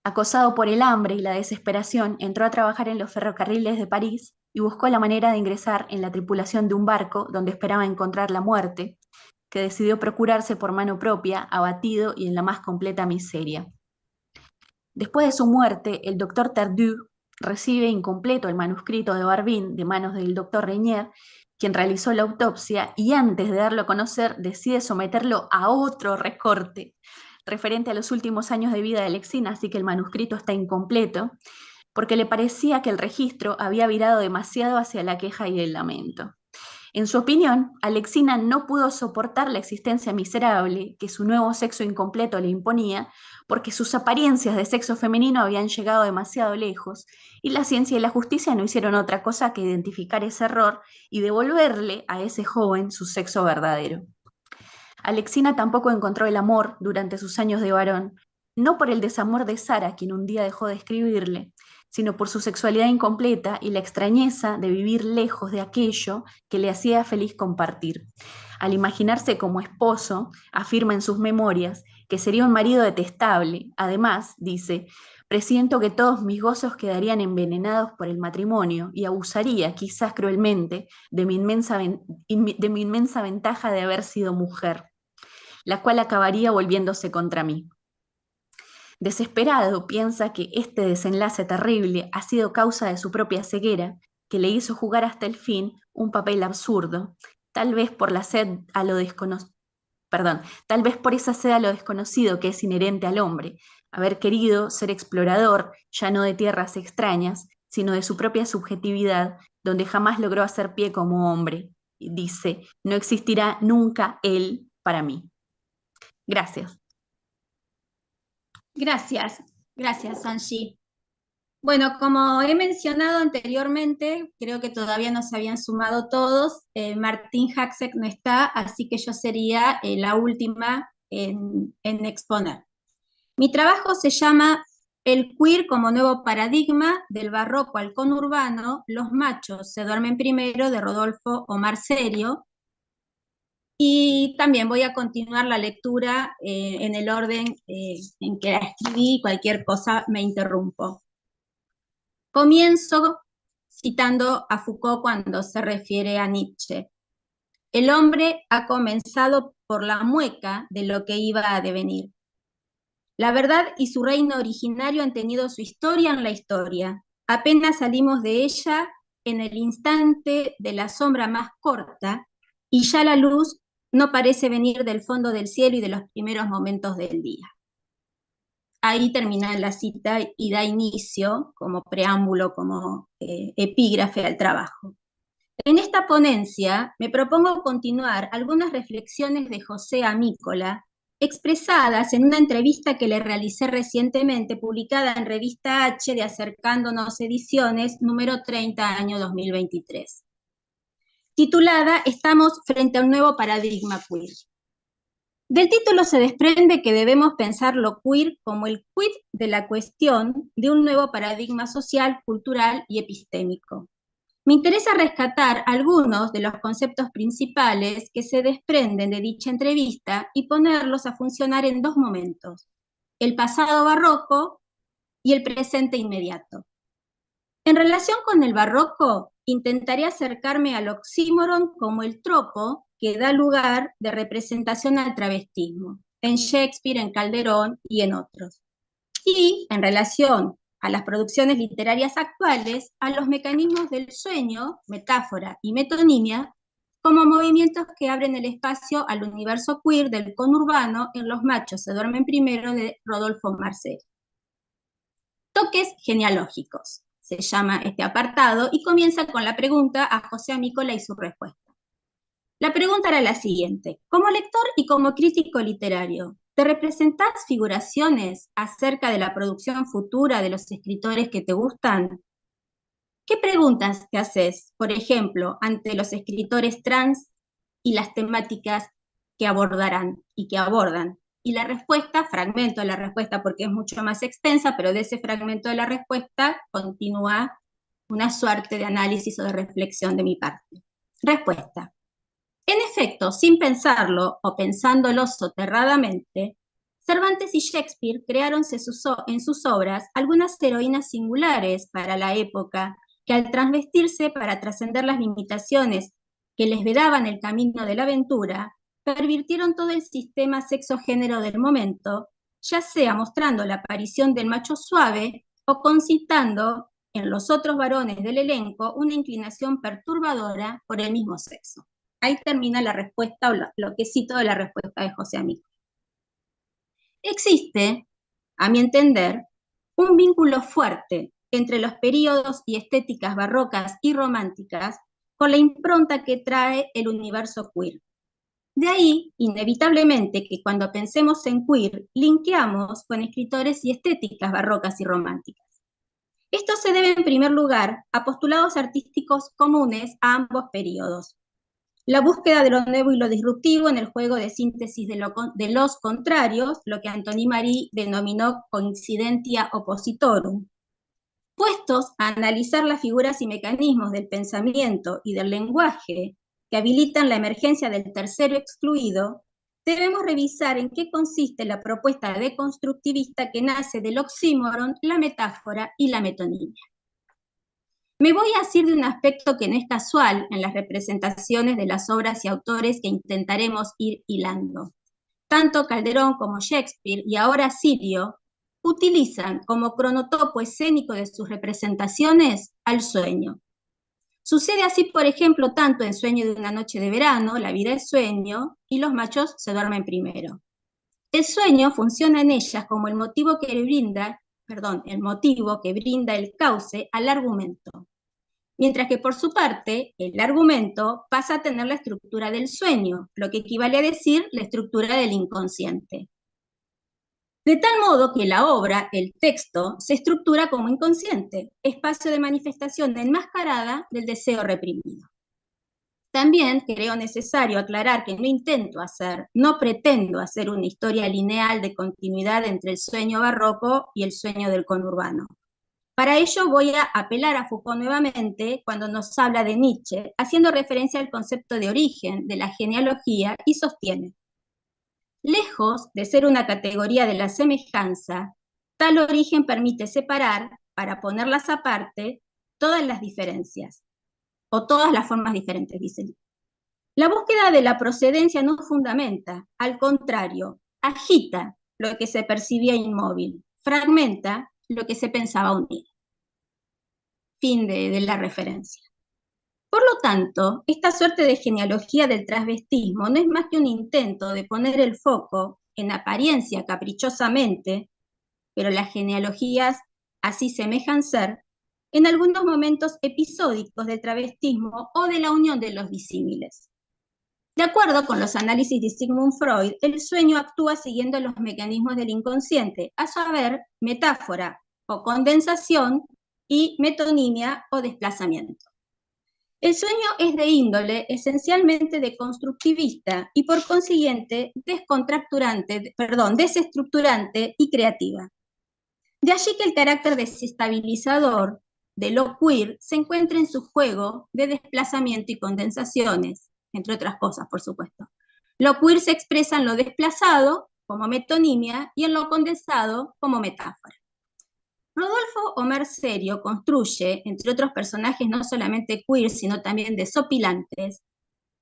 Acosado por el hambre y la desesperación, entró a trabajar en los ferrocarriles de París y buscó la manera de ingresar en la tripulación de un barco donde esperaba encontrar la muerte, que decidió procurarse por mano propia, abatido y en la más completa miseria. Después de su muerte, el doctor Tardieu recibe incompleto el manuscrito de Barbin de manos del doctor Regnier, quien realizó la autopsia, y antes de darlo a conocer decide someterlo a otro recorte referente a los últimos años de vida de Alexina, así que el manuscrito está incompleto, porque le parecía que el registro había virado demasiado hacia la queja y el lamento. En su opinión, Alexina no pudo soportar la existencia miserable que su nuevo sexo incompleto le imponía, porque sus apariencias de sexo femenino habían llegado demasiado lejos, y la ciencia y la justicia no hicieron otra cosa que identificar ese error y devolverle a ese joven su sexo verdadero. Alexina tampoco encontró el amor durante sus años de varón, no por el desamor de Sara, quien un día dejó de escribirle, sino por su sexualidad incompleta y la extrañeza de vivir lejos de aquello que le hacía feliz compartir. Al imaginarse como esposo, afirma en sus memorias que sería un marido detestable. Además, dice, presiento que todos mis gozos quedarían envenenados por el matrimonio y abusaría, quizás cruelmente, de mi inmensa ventaja de haber sido mujer, la cual acabaría volviéndose contra mí. Desesperado, piensa que este desenlace terrible ha sido causa de su propia ceguera, que le hizo jugar hasta el fin un papel absurdo, tal vez por esa sed a lo desconocido que es inherente al hombre, haber querido ser explorador, ya no de tierras extrañas, sino de su propia subjetividad, donde jamás logró hacer pie como hombre. Y dice, no existirá nunca él para mí. Gracias. Gracias, Angie. Bueno, como he mencionado anteriormente, creo que todavía no se habían sumado todos, Martín Haxek no está, así que yo sería la última en exponer. Mi trabajo se llama El queer como nuevo paradigma, del barroco al conurbano, los machos se duermen primero, de Rodolfo Omar Serio. Y también voy a continuar la lectura en el orden en que la escribí, cualquier cosa me interrumpo. Comienzo citando a Foucault cuando se refiere a Nietzsche. El hombre ha comenzado por la mueca de lo que iba a devenir. La verdad y su reino originario han tenido su historia en la historia. Apenas salimos de ella en el instante de la sombra más corta, y ya la luz no parece venir del fondo del cielo y de los primeros momentos del día. Ahí termina la cita y da inicio, como preámbulo, como epígrafe al trabajo. En esta ponencia me propongo continuar algunas reflexiones de José Amícola, expresadas en una entrevista que le realicé recientemente, publicada en Revista H de Acercándonos Ediciones, número 30, año 2023. Titulada Estamos frente a un nuevo paradigma queer. Del título se desprende que debemos pensar lo queer como el quid de la cuestión de un nuevo paradigma social, cultural y epistémico. Me interesa rescatar algunos de los conceptos principales que se desprenden de dicha entrevista y ponerlos a funcionar en dos momentos: el pasado barroco y el presente inmediato. En relación con el barroco, intentaré acercarme al oxímoron como el tropo que da lugar de representación al travestismo, en Shakespeare, en Calderón y en otros. Y, en relación a las producciones literarias actuales, a los mecanismos del sueño, metáfora y metonimia, como movimientos que abren el espacio al universo queer del conurbano en Los machos se duermen primero de Rodolfo Marcel. Toques genealógicos, se llama este apartado, y comienza con la pregunta a José Amícola y su respuesta. La pregunta era la siguiente: como lector y como crítico literario, ¿te representás figuraciones acerca de la producción futura de los escritores que te gustan? ¿Qué preguntas te haces, por ejemplo, ante los escritores trans y las temáticas que abordarán y que abordan? Y la respuesta, fragmento de la respuesta porque es mucho más extensa, pero de ese fragmento de la respuesta continúa una suerte de análisis o de reflexión de mi parte. Respuesta. En efecto, sin pensarlo o pensándolo soterradamente, Cervantes y Shakespeare crearon en sus obras algunas heroínas singulares para la época que, al transvestirse para trascender las limitaciones que les vedaban el camino de la aventura, pervirtieron todo el sistema sexo-género del momento, ya sea mostrando la aparición del macho suave o concitando en los otros varones del elenco una inclinación perturbadora por el mismo sexo. Ahí termina la respuesta, o lo que cito de la respuesta de José Amícola. Existe, a mi entender, un vínculo fuerte entre los períodos y estéticas barrocas y románticas con la impronta que trae el universo queer. De ahí, inevitablemente, que cuando pensemos en queer, linkeamos con escritores y estéticas barrocas y románticas. Esto se debe, en primer lugar, a postulados artísticos comunes a ambos periodos. La búsqueda de lo nuevo y lo disruptivo en el juego de síntesis de los contrarios, lo que Antoni Marí denominó coincidentia oppositorum. Puestos a analizar las figuras y mecanismos del pensamiento y del lenguaje que habilitan la emergencia del tercero excluido, debemos revisar en qué consiste la propuesta deconstructivista que nace del oxímoron, la metáfora y la metonimia. Me voy a decir de un aspecto que no es casual en las representaciones de las obras y autores que intentaremos ir hilando. Tanto Calderón como Shakespeare, y ahora Sirio, utilizan como cronotopo escénico de sus representaciones al sueño. Sucede así, por ejemplo, tanto en Sueño de una noche de verano, La vida es sueño, y Los machos se duermen primero. El sueño funciona en ellas como el motivo que brinda el cauce al argumento, mientras que por su parte el argumento pasa a tener la estructura del sueño, lo que equivale a decir la estructura del inconsciente. De tal modo que la obra, el texto, se estructura como inconsciente, espacio de manifestación enmascarada del deseo reprimido. También creo necesario aclarar que no pretendo hacer una historia lineal de continuidad entre el sueño barroco y el sueño del conurbano. Para ello voy a apelar a Foucault nuevamente cuando nos habla de Nietzsche, haciendo referencia al concepto de origen, de la genealogía, y sostiene: lejos de ser una categoría de la semejanza, tal origen permite separar, para ponerlas aparte, todas las diferencias, o todas las formas diferentes, dice. La búsqueda de la procedencia no fundamenta, al contrario, agita lo que se percibía inmóvil, fragmenta lo que se pensaba unir. Fin de la referencia. Por lo tanto, esta suerte de genealogía del transvestismo no es más que un intento de poner el foco, en apariencia caprichosamente, pero las genealogías así semejan ser, en algunos momentos episódicos del travestismo o de la unión de los disímiles. De acuerdo con los análisis de Sigmund Freud, el sueño actúa siguiendo los mecanismos del inconsciente, a saber, metáfora o condensación y metonimia o desplazamiento. El sueño es de índole esencialmente deconstructivista y por consiguiente desestructurante y creativa. De allí que el carácter desestabilizador de lo queer se encuentra en su juego de desplazamiento y condensaciones, entre otras cosas, por supuesto. Lo queer se expresa en lo desplazado como metonimia y en lo condensado como metáfora. Rodolfo trabajo Omar Serio construye, entre otros personajes no solamente queer, sino también desopilantes,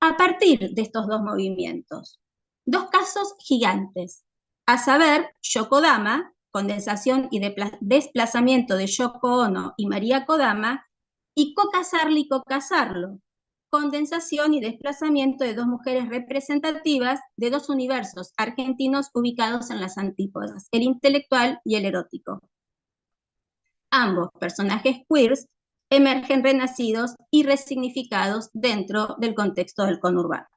a partir de estos dos movimientos. Dos casos gigantes, a saber, Yokodama, condensación y desplazamiento de Yoko Ono y María Kodama, y Kokazarli y Kokazarlo, condensación y desplazamiento de dos mujeres representativas de dos universos argentinos ubicados en las antípodas, el intelectual y el erótico. Ambos personajes queers emergen renacidos y resignificados dentro del contexto del conurbano.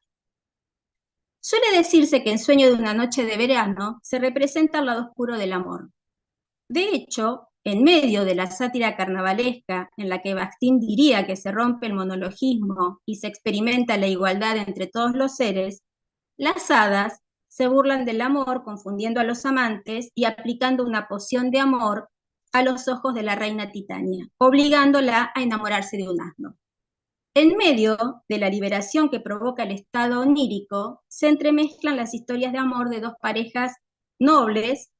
Suele decirse que en Sueño de una noche de verano se representa el lado oscuro del amor. De hecho, en medio de la sátira carnavalesca, en la que Bakhtin diría que se rompe el monologismo y se experimenta la igualdad entre todos los seres, las hadas se burlan del amor confundiendo a los amantes y aplicando una poción de amor a los ojos de la reina Titania, obligándola a enamorarse de un asno. En medio de la liberación que provoca el estado onírico, se entremezclan las historias de amor de dos parejas nobles,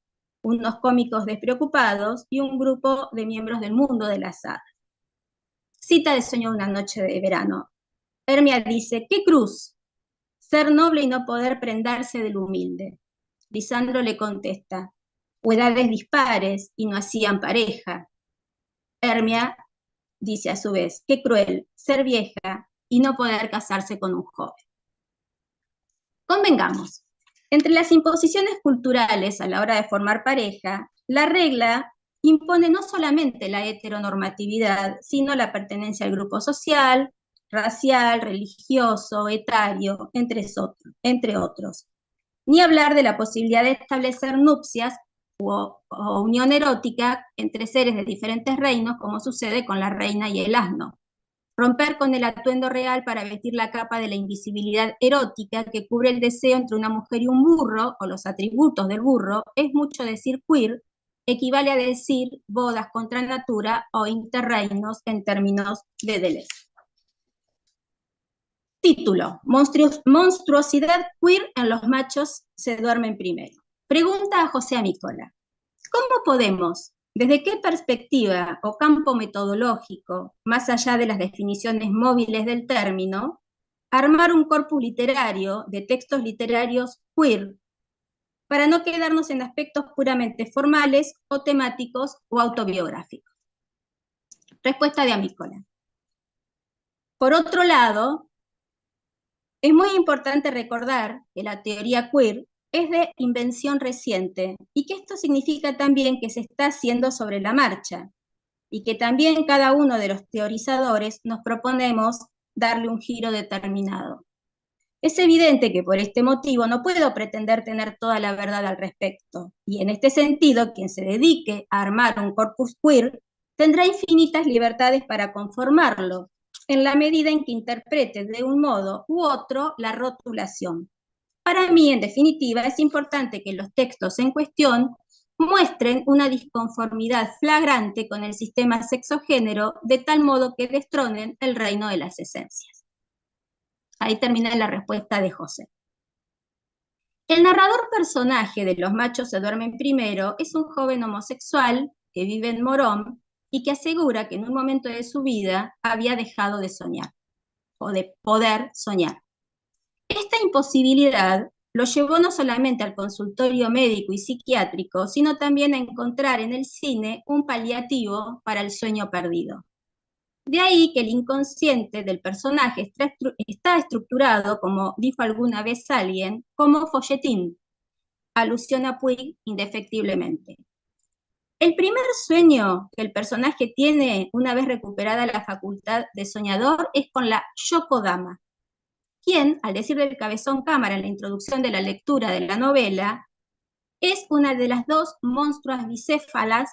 unos cómicos despreocupados y un grupo de miembros del mundo de las hadas. Cita de Sueño de una noche de verano. Hermia dice, ¡qué cruz! Ser noble y no poder prendarse del humilde. Lisandro le contesta, o edades dispares y no hacían pareja. Hermia dice a su vez, qué cruel ser vieja y no poder casarse con un joven. Convengamos, entre las imposiciones culturales a la hora de formar pareja, la regla impone no solamente la heteronormatividad, sino la pertenencia al grupo social, racial, religioso, etario, entre otros. Ni hablar de la posibilidad de establecer nupcias o unión erótica entre seres de diferentes reinos, como sucede con la reina y el asno. Romper con el atuendo real para vestir la capa de la invisibilidad erótica que cubre el deseo entre una mujer y un burro, o los atributos del burro, es mucho decir queer, equivale a decir bodas contra natura o interreinos en términos de Deleuze. Título, monstruosidad queer en los machos se duermen primero. Pregunta a José Amícola, ¿cómo podemos, desde qué perspectiva o campo metodológico, más allá de las definiciones móviles del término, armar un corpus literario de textos literarios queer, para no quedarnos en aspectos puramente formales o temáticos o autobiográficos? Respuesta de Amícola. Por otro lado, es muy importante recordar que la teoría queer es de invención reciente y que esto significa también que se está haciendo sobre la marcha y que también cada uno de los teorizadores nos proponemos darle un giro determinado. Es evidente que por este motivo no puedo pretender tener toda la verdad al respecto, y en este sentido quien se dedique a armar un corpus queer tendrá infinitas libertades para conformarlo, en la medida en que interprete de un modo u otro la rotulación. Para mí, en definitiva, es importante que los textos en cuestión muestren una disconformidad flagrante con el sistema sexogénero, de tal modo que destronen el reino de las esencias. Ahí termina la respuesta de José. El narrador personaje de Los machos se duermen primero es un joven homosexual que vive en Morón y que asegura que en un momento de su vida había dejado de soñar, o de poder soñar. Esta imposibilidad lo llevó no solamente al consultorio médico y psiquiátrico, sino también a encontrar en el cine un paliativo para el sueño perdido. De ahí que el inconsciente del personaje está estructurado, como dijo alguna vez alguien, como folletín, alusión a Puig indefectiblemente. El primer sueño que el personaje tiene una vez recuperada la facultad de soñador es con la Yokodama, quien, al decir del cabezón cámara en la introducción de la lectura de la novela, es una de las dos monstruas bicéfalas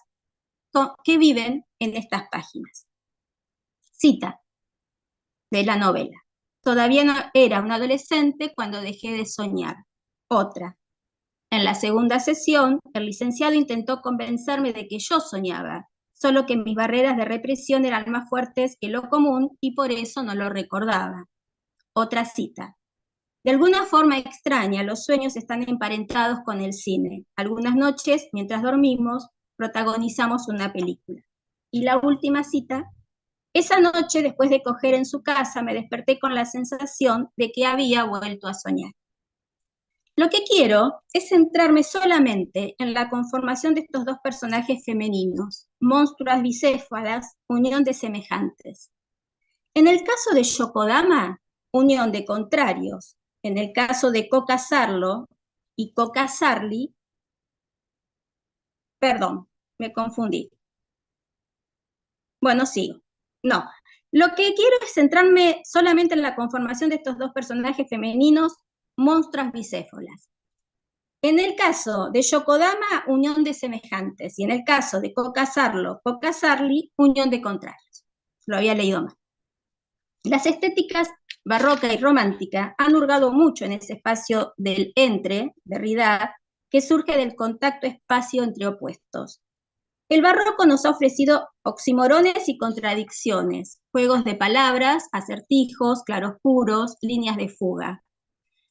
que viven en estas páginas. Cita de la novela. Todavía no era un adolescente cuando dejé de soñar. Otra. En la segunda sesión, el licenciado intentó convencerme de que yo soñaba, solo que mis barreras de represión eran más fuertes que lo común y por eso no lo recordaba. Otra cita. De alguna forma extraña, los sueños están emparentados con el cine. Algunas noches, mientras dormimos, protagonizamos una película. Y la última cita: esa noche, después de coger en su casa, me desperté con la sensación de que había vuelto a soñar. Lo que quiero es centrarme solamente en la conformación de estos dos personajes femeninos, monstruas bicéfalas, unión de semejantes. En el caso de Shokodama, unión de contrarios. En el caso de Kokasarlo y Kokasarli, perdón, me confundí. Bueno, sigo. No, lo que quiero es centrarme solamente en la conformación de estos dos personajes femeninos, monstruas bicéfalas. En el caso de Shokodama, unión de semejantes, y en el caso de Kokasarlo, Kokasarli, unión de contrarios. Lo había leído mal. Las estéticas barroca y romántica han hurgado mucho en ese espacio del entre, Derrida, que surge del contacto espacio entre opuestos. El barroco nos ha ofrecido oximorones y contradicciones, juegos de palabras, acertijos, claroscuros, líneas de fuga.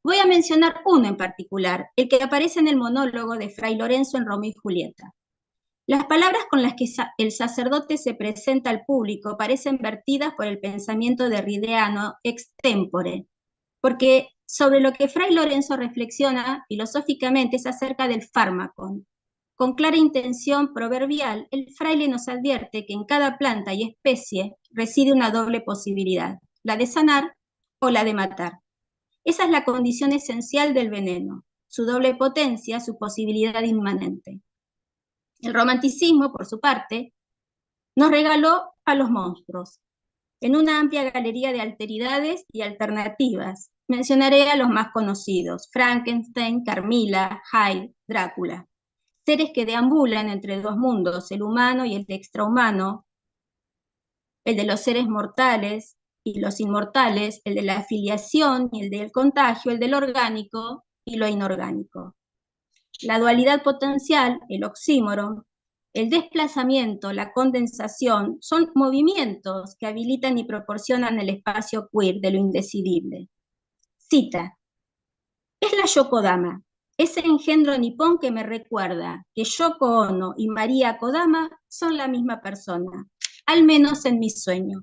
Voy a mencionar uno en particular, el que aparece en el monólogo de Fray Lorenzo en Romeo y Julieta. Las palabras con las que el sacerdote se presenta al público parecen vertidas por el pensamiento derrideano extempore, porque sobre lo que Fray Lorenzo reflexiona filosóficamente es acerca del fármaco. Con clara intención proverbial, el fraile nos advierte que en cada planta y especie reside una doble posibilidad, la de sanar o la de matar. Esa es la condición esencial del veneno, su doble potencia, su posibilidad inmanente. El romanticismo, por su parte, nos regaló a los monstruos. En una amplia galería de alteridades y alternativas, mencionaré a los más conocidos: Frankenstein, Carmila, Hyde, Drácula. Seres que deambulan entre dos mundos, el humano y el extrahumano, el de los seres mortales y los inmortales, el de la afiliación y el del contagio, el del orgánico y lo inorgánico. La dualidad potencial, el oxímoron, el desplazamiento, la condensación, son movimientos que habilitan y proporcionan el espacio queer de lo indecidible. Cita: es la Shokodama, ese engendro nipón que me recuerda que Yoko Ono y María Kodama son la misma persona, al menos en mi sueño.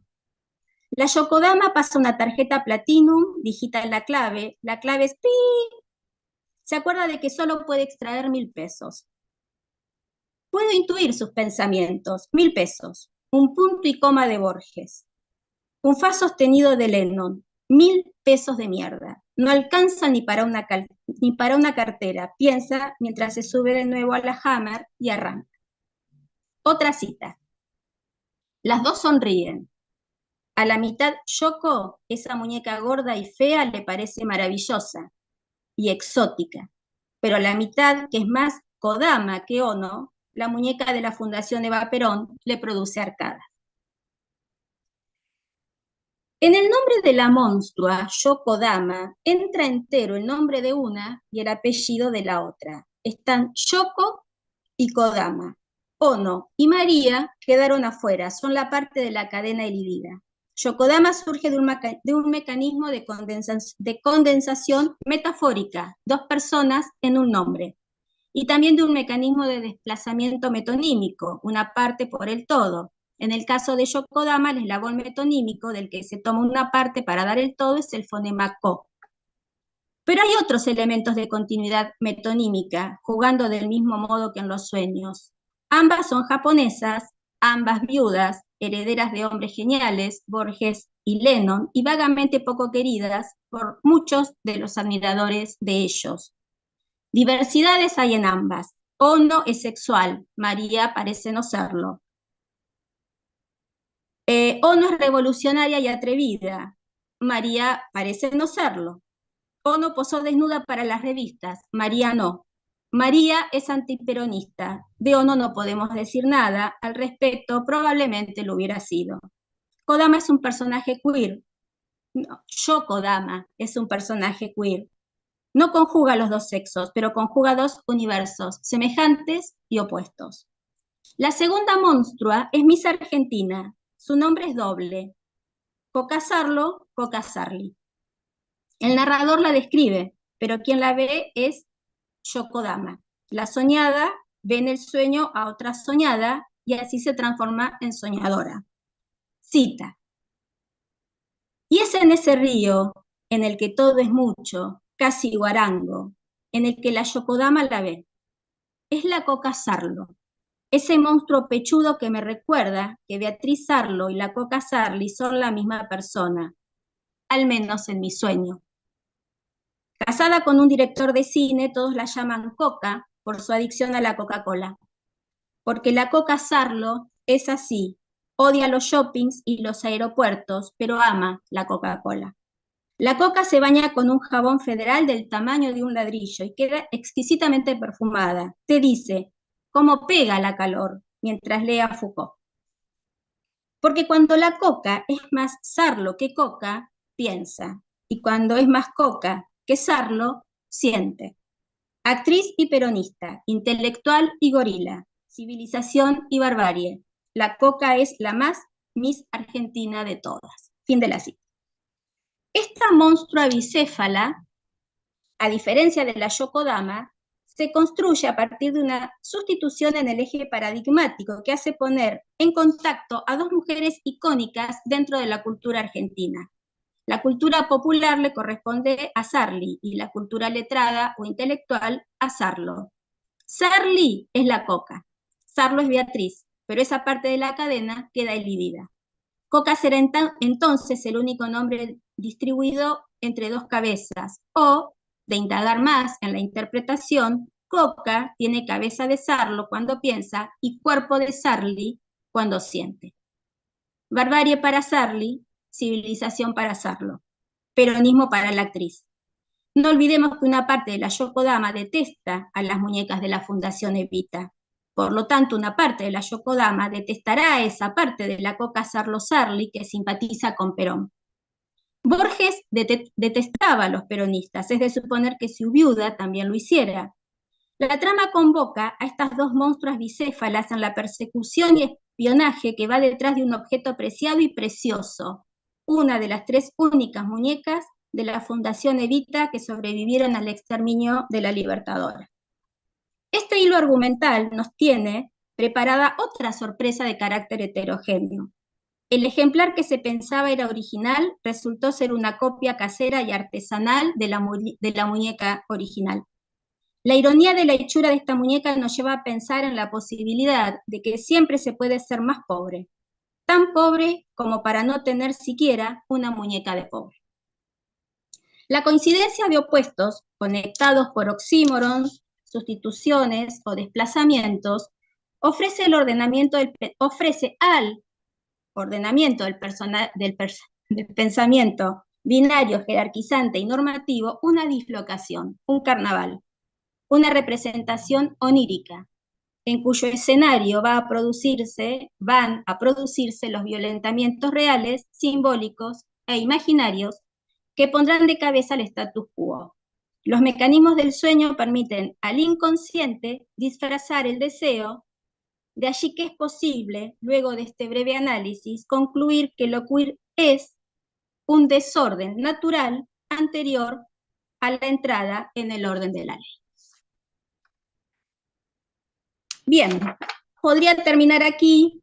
La Shokodama pasa una tarjeta Platinum, digita la clave es pi. Se acuerda de que solo puede extraer 1.000 pesos. Puedo intuir sus pensamientos: 1.000 pesos, un punto y coma de Borges, un fa sostenido de Lennon, 1.000 pesos de mierda. No alcanza ni para una cartera, piensa mientras se sube de nuevo a la Hammer y arranca. Otra cita. Las dos sonríen. A la mitad Yoko, esa muñeca gorda y fea, le parece maravillosa y exótica, pero a la mitad, que es más Kodama que Ono, la muñeca de la Fundación Eva Perón, le produce arcadas. En el nombre de la monstrua, Yokodama, entra entero el nombre de una y el apellido de la otra. Están Yoko y Kodama. Ono y María quedaron afuera, son la parte de la cadena elidida. Yokodama surge de un mecanismo de condensación metafórica, dos personas en un nombre, y también de un mecanismo de desplazamiento metonímico, una parte por el todo. En el caso de Yokodama, el eslabón metonímico del que se toma una parte para dar el todo es el fonema ko. Pero hay otros elementos de continuidad metonímica, jugando del mismo modo que en los sueños. Ambas son japonesas, ambas viudas, herederas de hombres geniales, Borges y Lennon, y vagamente poco queridas por muchos de los admiradores de ellos. Diversidades hay en ambas. Ono es sexual, María parece no serlo. Ono es revolucionaria y atrevida, María parece no serlo. Ono posó desnuda para las revistas, María no. María es antiperonista, de Ono no podemos decir nada al respecto, probablemente lo hubiera sido. Kodama es un personaje queer. No, Yokodama es un personaje queer. No conjuga los dos sexos, pero conjuga dos universos, semejantes y opuestos. La segunda monstrua es Miss Argentina. Su nombre es doble. Kokasarlo, Kokasarli. El narrador la describe, pero quien la ve es Yokodama. La soñada ve en el sueño a otra soñada y así se transforma en soñadora. Cita: y es en ese río en el que todo es mucho, casi guarango, en el que la Yocodama la ve. Es la Coca Sarlo, ese monstruo pechudo que me recuerda que Beatriz Sarlo y la Coca Sarli son la misma persona, al menos en mi sueño. Casada con un director de cine, todos la llaman Coca por su adicción a la Coca-Cola. Porque la Coca Sarlo es así, odia los shoppings y los aeropuertos, pero ama la Coca-Cola. La Coca se baña con un jabón federal del tamaño de un ladrillo y queda exquisitamente perfumada. Te dice cómo pega la calor mientras lee a Foucault. Porque cuando la Coca es más Sarlo que Coca, piensa. Y cuando es más Coca que Sarlo, siente. Actriz y peronista, intelectual y gorila, civilización y barbarie. La Coca es la más Miss Argentina de todas. Fin de la cita. Esta monstrua bicéfala, a diferencia de la Yocodama, se construye a partir de una sustitución en el eje paradigmático que hace poner en contacto a dos mujeres icónicas dentro de la cultura argentina. La cultura popular le corresponde a Sarli y la cultura letrada o intelectual a Sarlo. Sarli es la Coca, Sarlo es Beatriz, pero esa parte de la cadena queda elidida. Coca será entonces el único nombre distribuido entre dos cabezas, o, de indagar más en la interpretación, Coca tiene cabeza de Sarlo cuando piensa y cuerpo de Sarli cuando siente. Barbarie para Sarli, civilización para Sarlo, peronismo para la actriz. No olvidemos que una parte de la Yocodama detesta a las muñecas de la Fundación Evita. Por lo tanto, una parte de la Yocodama detestará a esa parte de la Coca Sarlo Sarli que simpatiza con Perón. Borges detestaba a los peronistas, es de suponer que su viuda también lo hiciera. La trama convoca a estas dos monstruas bicéfalas en la persecución y espionaje que va detrás de un objeto preciado y precioso, una de las tres únicas muñecas de la Fundación Evita que sobrevivieron al exterminio de la Libertadora. Este hilo argumental nos tiene preparada otra sorpresa de carácter heterogéneo. El ejemplar que se pensaba era original resultó ser una copia casera y artesanal de la muñeca original. La ironía de la hechura de esta muñeca nos lleva a pensar en la posibilidad de que siempre se puede ser más pobre, tan pobre como para no tener siquiera una muñeca de pobre. La coincidencia de opuestos, conectados por oxímorons, sustituciones o desplazamientos, ofrece al ordenamiento del pensamiento binario, jerarquizante y normativo una dislocación, un carnaval, una representación onírica, en cuyo escenario van a producirse los violentamientos reales, simbólicos e imaginarios que pondrán de cabeza al status quo. Los mecanismos del sueño permiten al inconsciente disfrazar el deseo, de allí que es posible, luego de este breve análisis, concluir que lo queer es un desorden natural anterior a la entrada en el orden de la ley. Bien, podría terminar aquí.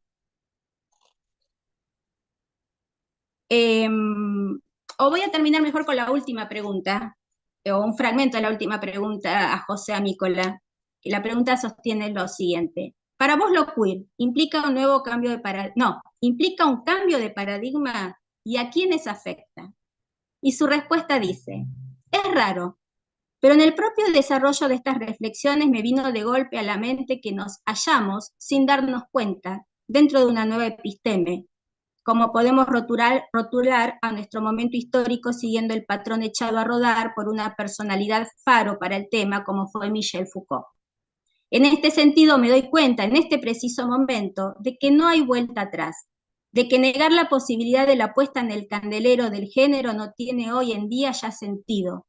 O voy a terminar mejor con la última pregunta, o un fragmento de la última pregunta a José Amícola. Y la pregunta sostiene lo siguiente. Para vos lo queer implica un nuevo cambio de paradigma. No, implica un cambio de paradigma y a quiénes afecta. Y su respuesta dice, es raro, pero en el propio desarrollo de estas reflexiones me vino de golpe a la mente que nos hallamos, sin darnos cuenta, dentro de una nueva episteme, como podemos rotular a nuestro momento histórico siguiendo el patrón echado a rodar por una personalidad faro para el tema como fue Michel Foucault. En este sentido me doy cuenta en este preciso momento de que no hay vuelta atrás, de que negar la posibilidad de la puesta en el candelero del género no tiene hoy en día ya sentido,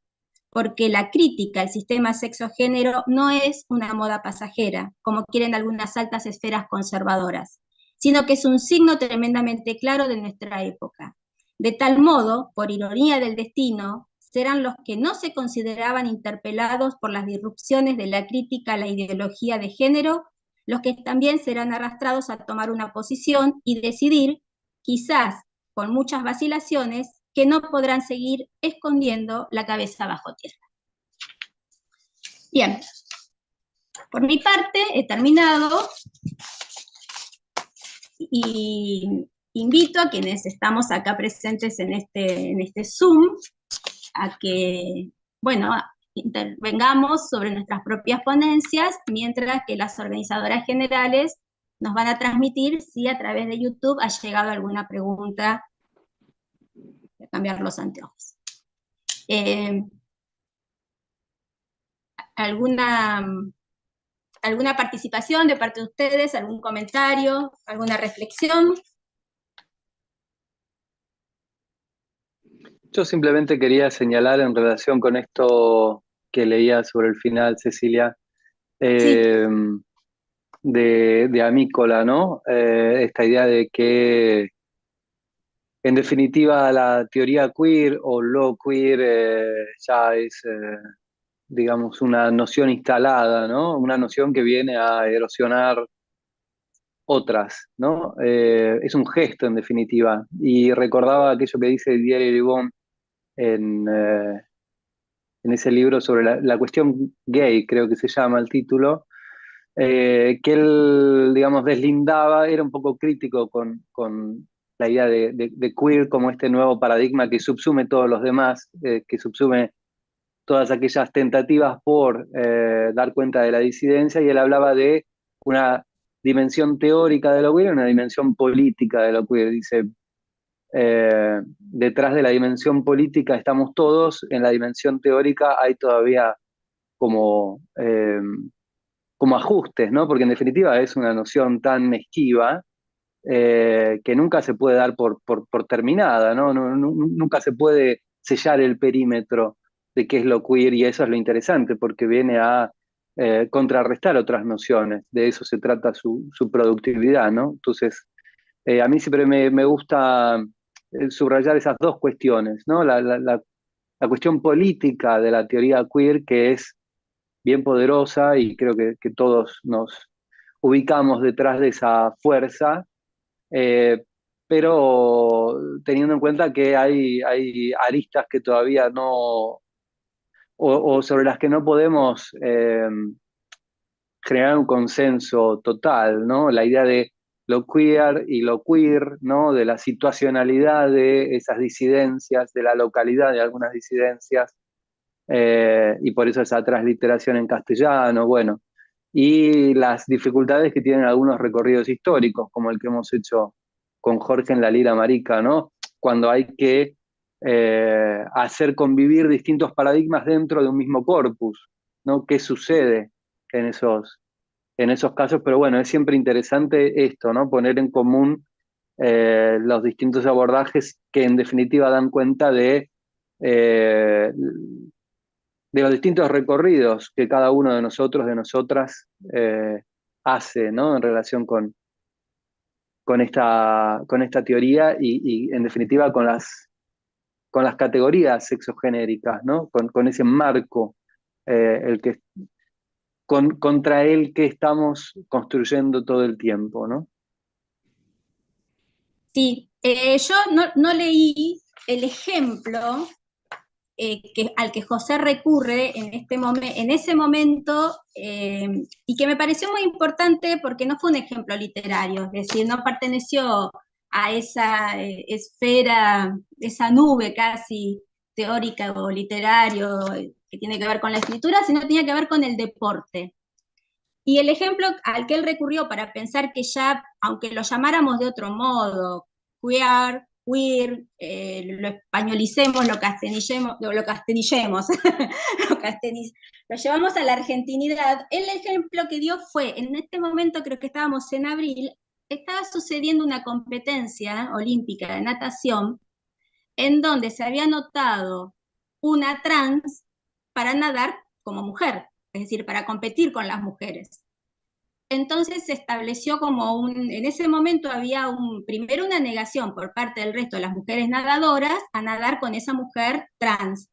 porque la crítica al sistema sexo-género no es una moda pasajera, como quieren algunas altas esferas conservadoras, sino que es un signo tremendamente claro de nuestra época. De tal modo, por ironía del destino, serán los que no se consideraban interpelados por las disrupciones de la crítica a la ideología de género los que también serán arrastrados a tomar una posición y decidir, quizás con muchas vacilaciones, que no podrán seguir escondiendo la cabeza bajo tierra. Bien, por mi parte he terminado y invito a quienes estamos acá presentes en este Zoom a que, bueno, intervengamos sobre nuestras propias ponencias, mientras que las organizadoras generales nos van a transmitir si a través de YouTube ha llegado alguna pregunta. Voy a cambiar los anteojos. ¿Alguna participación de parte de ustedes? ¿Algún comentario? ¿Alguna reflexión? Yo simplemente quería señalar en relación con esto que leía sobre el final, Cecilia, de Amícola, ¿no? Esta idea de que, en definitiva, la teoría queer o lo queer ya es, digamos, una noción instalada, ¿no? Una noción que viene a erosionar otras, ¿no? Es un gesto, en definitiva. Y recordaba aquello que dice Didier Eribon en ese libro sobre la cuestión gay, creo que se llama el título, que él, digamos, deslindaba, era un poco crítico con la idea de queer como este nuevo paradigma que subsume todos los demás, que subsume todas aquellas tentativas por dar cuenta de la disidencia, y él hablaba de una dimensión teórica de lo queer y una dimensión política de lo queer. Dice, detrás de la dimensión política estamos todos, en la dimensión teórica hay todavía como, como ajustes, ¿no? Porque en definitiva es una noción tan esquiva que nunca se puede dar por terminada, ¿no? Nunca se puede sellar el perímetro de qué es lo queer, y eso es lo interesante, porque viene a contrarrestar otras nociones. De eso se trata su productividad, ¿no? Entonces, a mí siempre me gusta subrayar esas dos cuestiones, ¿no? La cuestión política de la teoría queer, que es bien poderosa, y creo que todos nos ubicamos detrás de esa fuerza, pero teniendo en cuenta que hay aristas que todavía no, o sobre las que no podemos generar un consenso total, ¿no? La idea de lo queer y lo queer, ¿no? De la situacionalidad de esas disidencias, de la localidad de algunas disidencias, y por eso esa transliteración en castellano, bueno, y las dificultades que tienen algunos recorridos históricos, como el que hemos hecho con Jorge en La Lira Marica, ¿no? Cuando hay que hacer convivir distintos paradigmas dentro de un mismo corpus, ¿no? ¿Qué sucede en esos casos? Pero bueno, es siempre interesante esto, ¿no? Poner en común los distintos abordajes que en definitiva dan cuenta de los distintos recorridos que cada uno de nosotros, de nosotras, hace, ¿no? En relación con esta teoría y en definitiva con las categorías sexogenéricas, ¿no? Con ese marco contra el que estamos construyendo todo el tiempo, ¿no? Sí, yo no leí el ejemplo al que José recurre en ese momento, y que me pareció muy importante porque no fue un ejemplo literario, es decir, no perteneció a esa esfera, esa nube casi teórica o literario que tiene que ver con la escritura, sino tenía que ver con el deporte. Y el ejemplo al que él recurrió para pensar que ya, aunque lo llamáramos de otro modo, queer, lo españolicemos, lo castellillemos, lo llevamos a la argentinidad, el ejemplo que dio fue, en este momento creo que estábamos en abril, estaba sucediendo una competencia olímpica de natación en donde se había anotado una trans para nadar como mujer, es decir, para competir con las mujeres. Entonces se estableció como en ese momento había primero una negación por parte del resto de las mujeres nadadoras a nadar con esa mujer trans,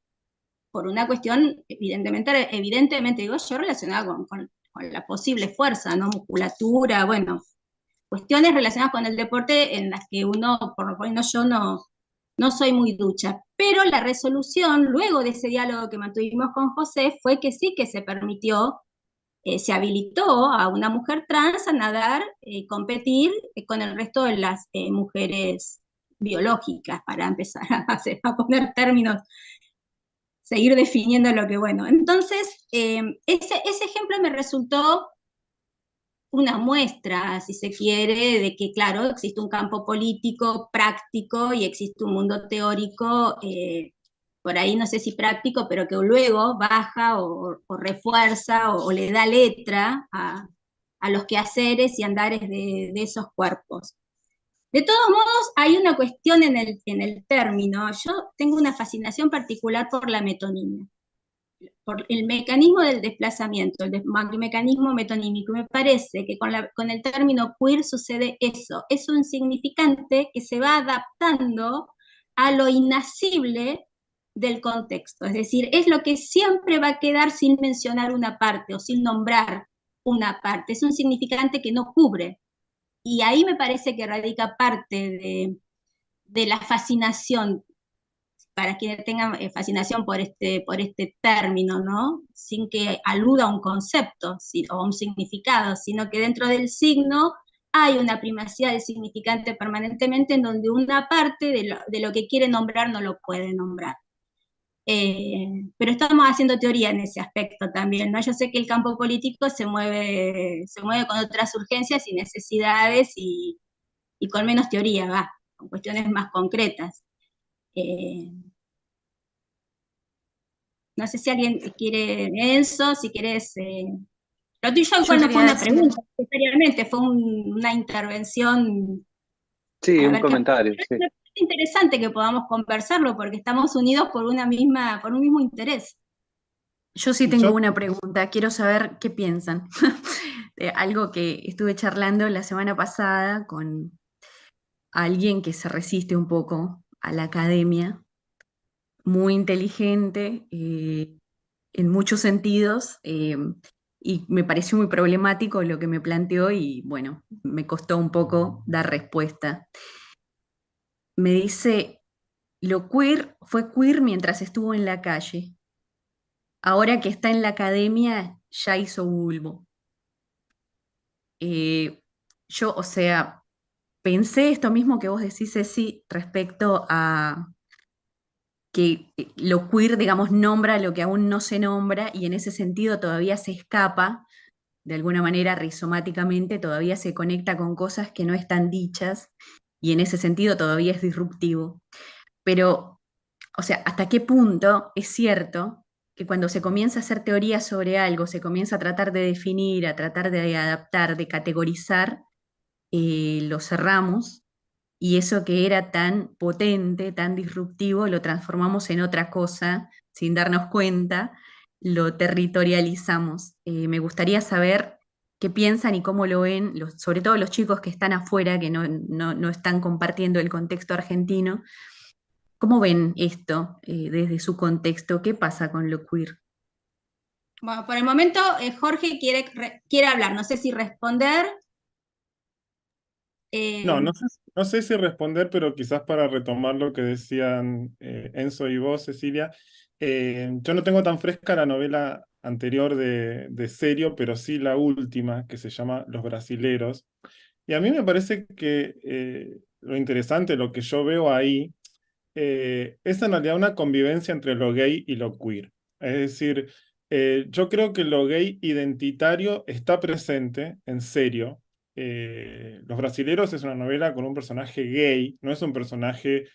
por una cuestión evidentemente digo yo, relacionada la posible fuerza, ¿no? Musculatura, bueno, cuestiones relacionadas con el deporte en las que uno, por lo menos yo no soy muy ducha. Pero la resolución, luego de ese diálogo que mantuvimos con José, fue que sí que se permitió, se habilitó a una mujer trans a nadar, competir con el resto de las mujeres biológicas, para empezar a poner términos, seguir definiendo lo que, bueno. Entonces, ese ejemplo me resultó una muestra, si se quiere, de que, claro, existe un campo político práctico y existe un mundo teórico, por ahí no sé si práctico, pero que luego baja o refuerza o le da letra a los quehaceres y andares de esos cuerpos. De todos modos, hay una cuestión en el término. Yo tengo una fascinación particular por la metonimia, por el mecanismo del desplazamiento, el mecanismo metonímico. Me parece que con el término queer sucede eso. Es un significante que se va adaptando a lo inasible del contexto. Es decir, es lo que siempre va a quedar sin mencionar una parte o sin nombrar una parte. Es un significante que no cubre. Y ahí me parece que radica parte de la fascinación, para quienes tengan fascinación por este término, ¿no? Sin que aluda a un concepto o a un significado, sino que dentro del signo hay una primacía del significante permanentemente, en donde una parte de lo que quiere nombrar no lo puede nombrar. Pero estamos haciendo teoría en ese aspecto también, ¿no? Yo sé que el campo político se mueve con otras urgencias y necesidades y con menos teoría, con cuestiones más concretas. No sé si alguien quiere, Enzo, si quieres. Lo tuyo igual no fue una pregunta, necesariamente, fue una intervención. Sí, un comentario. Sí. Es interesante que podamos conversarlo porque estamos unidos por un mismo interés. Yo sí tengo una pregunta, quiero saber qué piensan. Algo que estuve charlando la semana pasada con alguien que se resiste un poco a la academia, muy inteligente en muchos sentidos, y me pareció muy problemático lo que me planteó y bueno, me costó un poco dar respuesta. Me dice, lo queer fue queer mientras estuvo en la calle. Ahora que está en la academia, ya hizo vulvo. Yo, o sea, pensé esto mismo que vos decís, Ceci, respecto a que lo queer, digamos, nombra lo que aún no se nombra y en ese sentido todavía se escapa, de alguna manera rizomáticamente, todavía se conecta con cosas que no están dichas y en ese sentido todavía es disruptivo. Pero, o sea, ¿hasta qué punto es cierto que cuando se comienza a hacer teoría sobre algo, se comienza a tratar de definir, a tratar de adaptar, de categorizar, lo cerramos y eso que era tan potente, tan disruptivo, lo transformamos en otra cosa sin darnos cuenta, lo territorializamos? Me gustaría saber qué piensan y cómo lo ven, sobre todo los chicos que están afuera, que no están compartiendo el contexto argentino. ¿Cómo ven esto desde su contexto? ¿Qué pasa con lo queer? Bueno, por el momento Jorge quiere hablar, no sé si responder. No sé si responder, pero quizás para retomar lo que decían Enzo y vos, Cecilia. Yo no tengo tan fresca la novela anterior de Serio, pero sí la última, que se llama Los Brasileros. Y a mí me parece que lo interesante, lo que yo veo ahí, es en realidad una convivencia entre lo gay y lo queer. Es decir, yo creo que lo gay identitario está presente, en Serio. Los Brasileros es una novela con un personaje gay, no es un personaje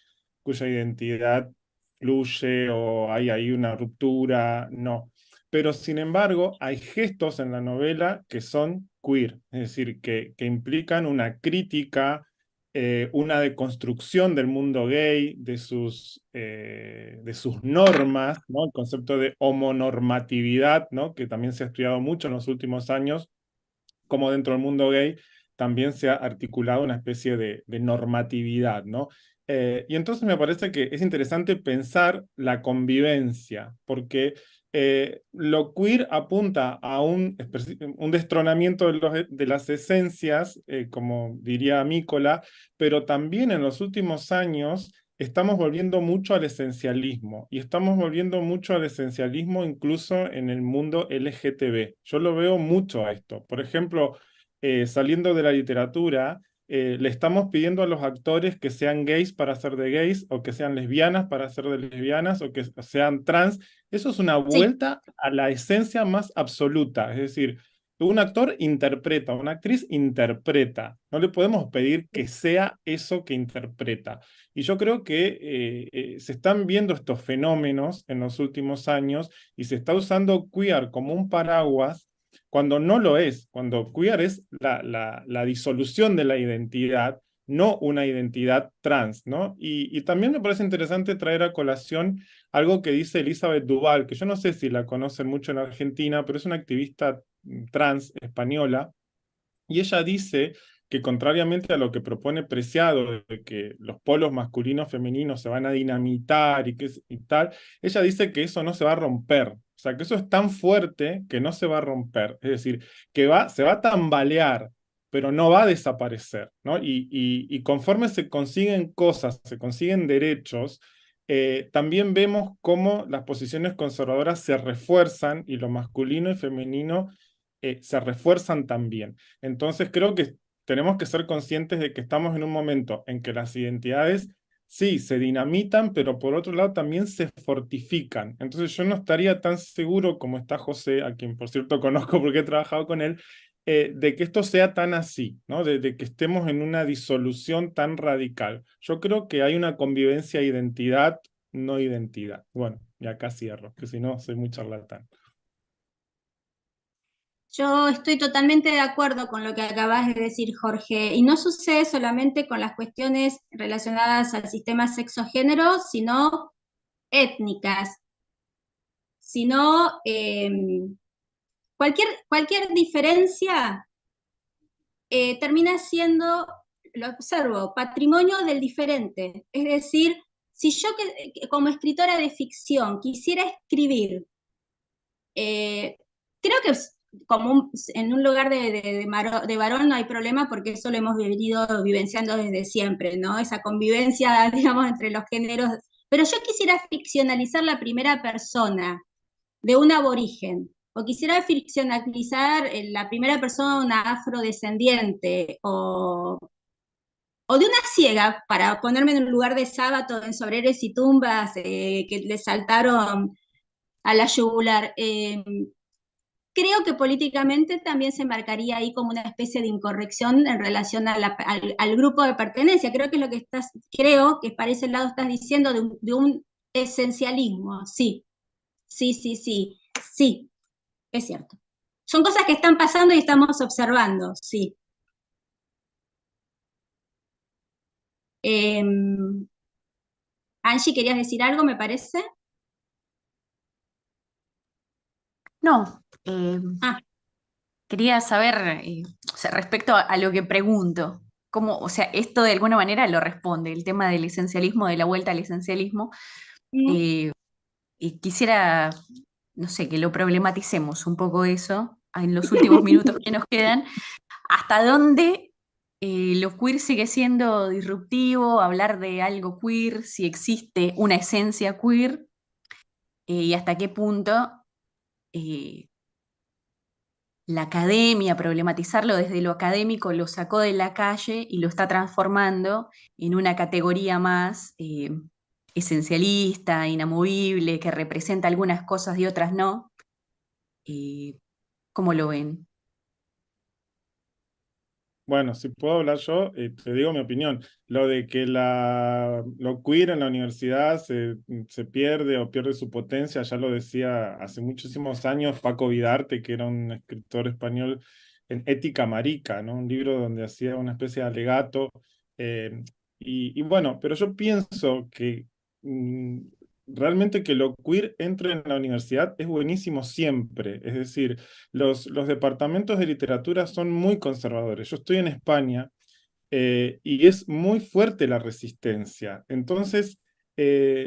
cuya identidad fluye o hay ahí una ruptura, no. Pero sin embargo, hay gestos en la novela que son queer, es decir, que implican una crítica, una deconstrucción del mundo gay, de sus normas, ¿no? El concepto de homonormatividad, ¿no? Que también se ha estudiado mucho en los últimos años, como dentro del mundo gay también se ha articulado una especie de normatividad, ¿no? Y entonces me parece que es interesante pensar la convivencia, porque Lo queer apunta a un destronamiento de las esencias, como diría Mícola, pero también en los últimos años estamos volviendo mucho al esencialismo, y estamos volviendo mucho al esencialismo incluso en el mundo LGTB. Yo lo veo mucho a esto. Por ejemplo, saliendo de la literatura, le estamos pidiendo a los actores que sean gays para ser de gays, o que sean lesbianas para ser de lesbianas, o que sean trans. Eso es una Sí. vuelta a la esencia más absoluta. Es decir, un actor interpreta, una actriz interpreta. No le podemos pedir que sea eso que interpreta. Y yo creo que se están viendo estos fenómenos en los últimos años, y se está usando queer como un paraguas cuando no lo es, cuando queer es la disolución de la identidad, no una identidad trans, ¿no? Y también me parece interesante traer a colación algo que dice Elizabeth Duval, que yo no sé si la conocen mucho en Argentina, pero es una activista trans española, y ella dice que, contrariamente a lo que propone Preciado, de que los polos masculinos femeninos se van a dinamitar y tal, ella dice que eso no se va a romper. O sea, que eso es tan fuerte que no se va a romper. Es decir, que se va a tambalear, pero no va a desaparecer, ¿no? Y conforme se consiguen cosas, se consiguen derechos, también vemos cómo las posiciones conservadoras se refuerzan, y lo masculino y femenino se refuerzan también. Entonces creo que tenemos que ser conscientes de que estamos en un momento en que las identidades sí se dinamitan, pero por otro lado también se fortifican. Entonces yo no estaría tan seguro como está José, a quien por cierto conozco porque he trabajado con él, de que esto sea tan así, ¿no? De que estemos en una disolución tan radical. Yo creo que hay una convivencia identidad, no identidad. Bueno, y acá cierro, que si no soy muy charlatán. Yo estoy totalmente de acuerdo con lo que acabas de decir, Jorge, y no sucede solamente con las cuestiones relacionadas al sistema sexo-género, sino étnicas, sino cualquier diferencia termina siendo, lo observo, patrimonio del diferente. Es decir, si yo como escritora de ficción quisiera escribir, creo que como en un lugar de varón no hay problema, porque eso lo hemos venido vivenciando desde siempre, ¿no? Esa convivencia, digamos, entre los géneros. Pero yo quisiera ficcionalizar la primera persona de un aborigen, o quisiera ficcionalizar la primera persona afrodescendiente, o de una ciega, para ponerme en un lugar de sábado en Sobreros y Tumbas, que le saltaron a la yugular. Creo que políticamente también se marcaría ahí como una especie de incorrección en relación al grupo de pertenencia. Creo que es lo que creo que para ese lado estás diciendo de un esencialismo. Sí, sí, sí, sí, sí, es cierto. Son cosas que están pasando y estamos observando, sí. Angie, ¿querías decir algo, me parece? No, Quería saber, o sea, respecto a lo que pregunto, cómo, o sea, esto de alguna manera lo responde, el tema del esencialismo, de la vuelta al esencialismo, y quisiera, no sé, que lo problematicemos un poco eso en los últimos minutos que nos quedan. ¿Hasta dónde lo queer sigue siendo disruptivo? Hablar de algo queer, si existe una esencia queer, y hasta qué punto la academia, problematizarlo desde lo académico, lo sacó de la calle y lo está transformando en una categoría más esencialista, inamovible, que representa algunas cosas y otras no. ¿Cómo lo ven? Bueno, si puedo hablar yo, te digo mi opinión. Lo de que lo queer en la universidad se pierde o pierde su potencia, ya lo decía hace muchísimos años Paco Vidarte, que era un escritor español, en Ética Marica, ¿no? Un libro donde hacía una especie de alegato. Y bueno, pero yo pienso que realmente que lo queer entre en la universidad es buenísimo siempre. Es decir, los departamentos de literatura son muy conservadores. Yo estoy en España, y es muy fuerte la resistencia. Entonces,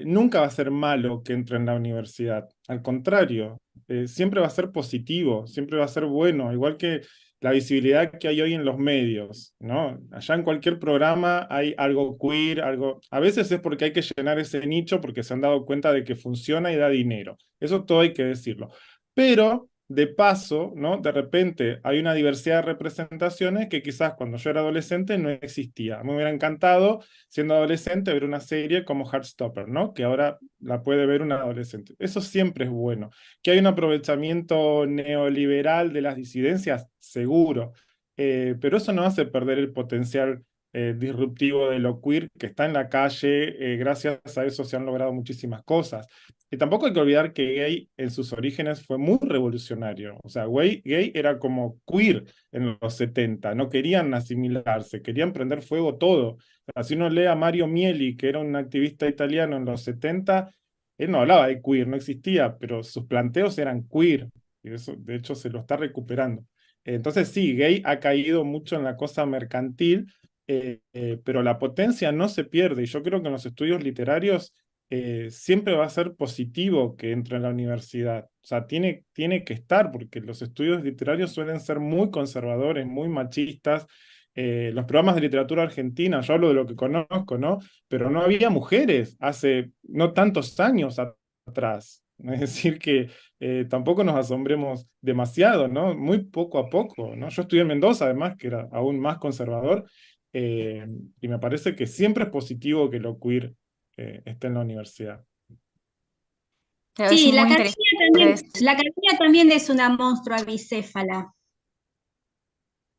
nunca va a ser malo que entre en la universidad. Al contrario, siempre va a ser positivo, siempre va a ser bueno, igual que la visibilidad que hay hoy en los medios, ¿no? Allá en cualquier programa hay algo queer, algo... A veces es porque hay que llenar ese nicho porque se han dado cuenta de que funciona y da dinero. Eso todo hay que decirlo. Pero, de paso, ¿no? De repente hay una diversidad de representaciones que quizás cuando yo era adolescente no existía. Me hubiera encantado, siendo adolescente, ver una serie como Heartstopper, ¿no? Que ahora la puede ver un adolescente. Eso siempre es bueno. ¿Que hay un aprovechamiento neoliberal de las disidencias? Seguro. Pero eso no hace perder el potencial disruptivo de lo queer que está en la calle. Gracias a eso se han logrado muchísimas cosas. Y tampoco hay que olvidar que gay en sus orígenes fue muy revolucionario. O sea, gay era como queer en los 70, no querían asimilarse, querían prender fuego todo. Si uno lee a Mario Mieli, que era un activista italiano en los 70, él no hablaba de queer, no existía, pero sus planteos eran queer. Y eso, de hecho, se lo está recuperando. Entonces, sí, gay ha caído mucho en la cosa mercantil, pero la potencia no se pierde. Y yo creo que en los estudios literarios siempre va a ser positivo que entre en la universidad. O sea, tiene que estar, porque los estudios literarios suelen ser muy conservadores, muy machistas. Los programas de literatura argentina, yo hablo de lo que conozco, ¿no? Pero no había mujeres hace no tantos años atrás. Es decir, que tampoco nos asombremos demasiado, ¿no? Muy poco a poco, ¿no? Yo estudié en Mendoza, además, que era aún más conservador, y me parece que siempre es positivo que lo queer esté en la universidad. Claro, es Sí, muy interesante. la academia también es una monstrua bicéfala.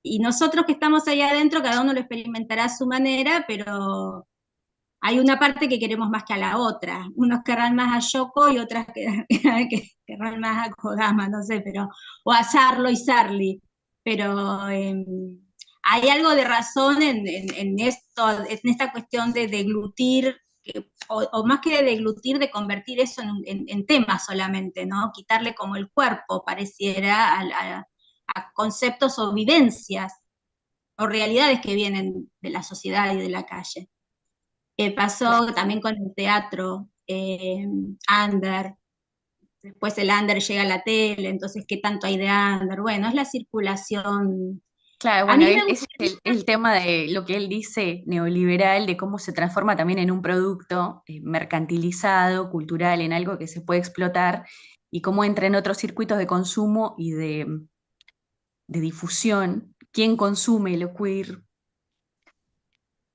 Y nosotros que estamos ahí adentro, cada uno lo experimentará a su manera, pero hay una parte que queremos más que a la otra. Unos querrán más a Yoko y otras que querrán más a Kodama, no sé, o a Sarlo y Sarli. Pero hay algo de razón en esto, en esta cuestión de deglutir, o más que de deglutir, de convertir eso en temas solamente, ¿no? Quitarle como el cuerpo, pareciera, a conceptos o vivencias o realidades que vienen de la sociedad y de la calle. Pasó también con el teatro, under, después el under llega a la tele, entonces ¿qué tanto hay de under? Bueno, es la circulación. Claro, A bueno, mí me ese gusta. es el tema de lo que él dice neoliberal, de cómo se transforma también en un producto mercantilizado, cultural, en algo que se puede explotar, y cómo entra en otros circuitos de consumo y de difusión, quién consume lo queer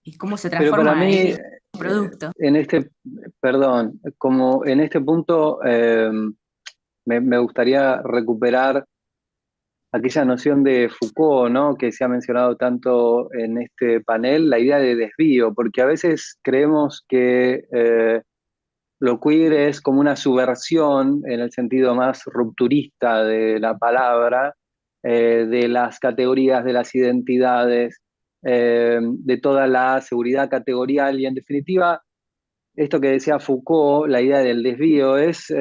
y cómo se Pero para transforma mí, en un producto. perdón, como en este punto me gustaría recuperar aquella noción de Foucault, ¿no? Que se ha mencionado tanto en este panel, la idea de desvío, porque a veces creemos que lo queer es como una subversión en el sentido más rupturista de la palabra, de las categorías, de las identidades, de toda la seguridad categorial y en definitiva, esto que decía Foucault, la idea del desvío es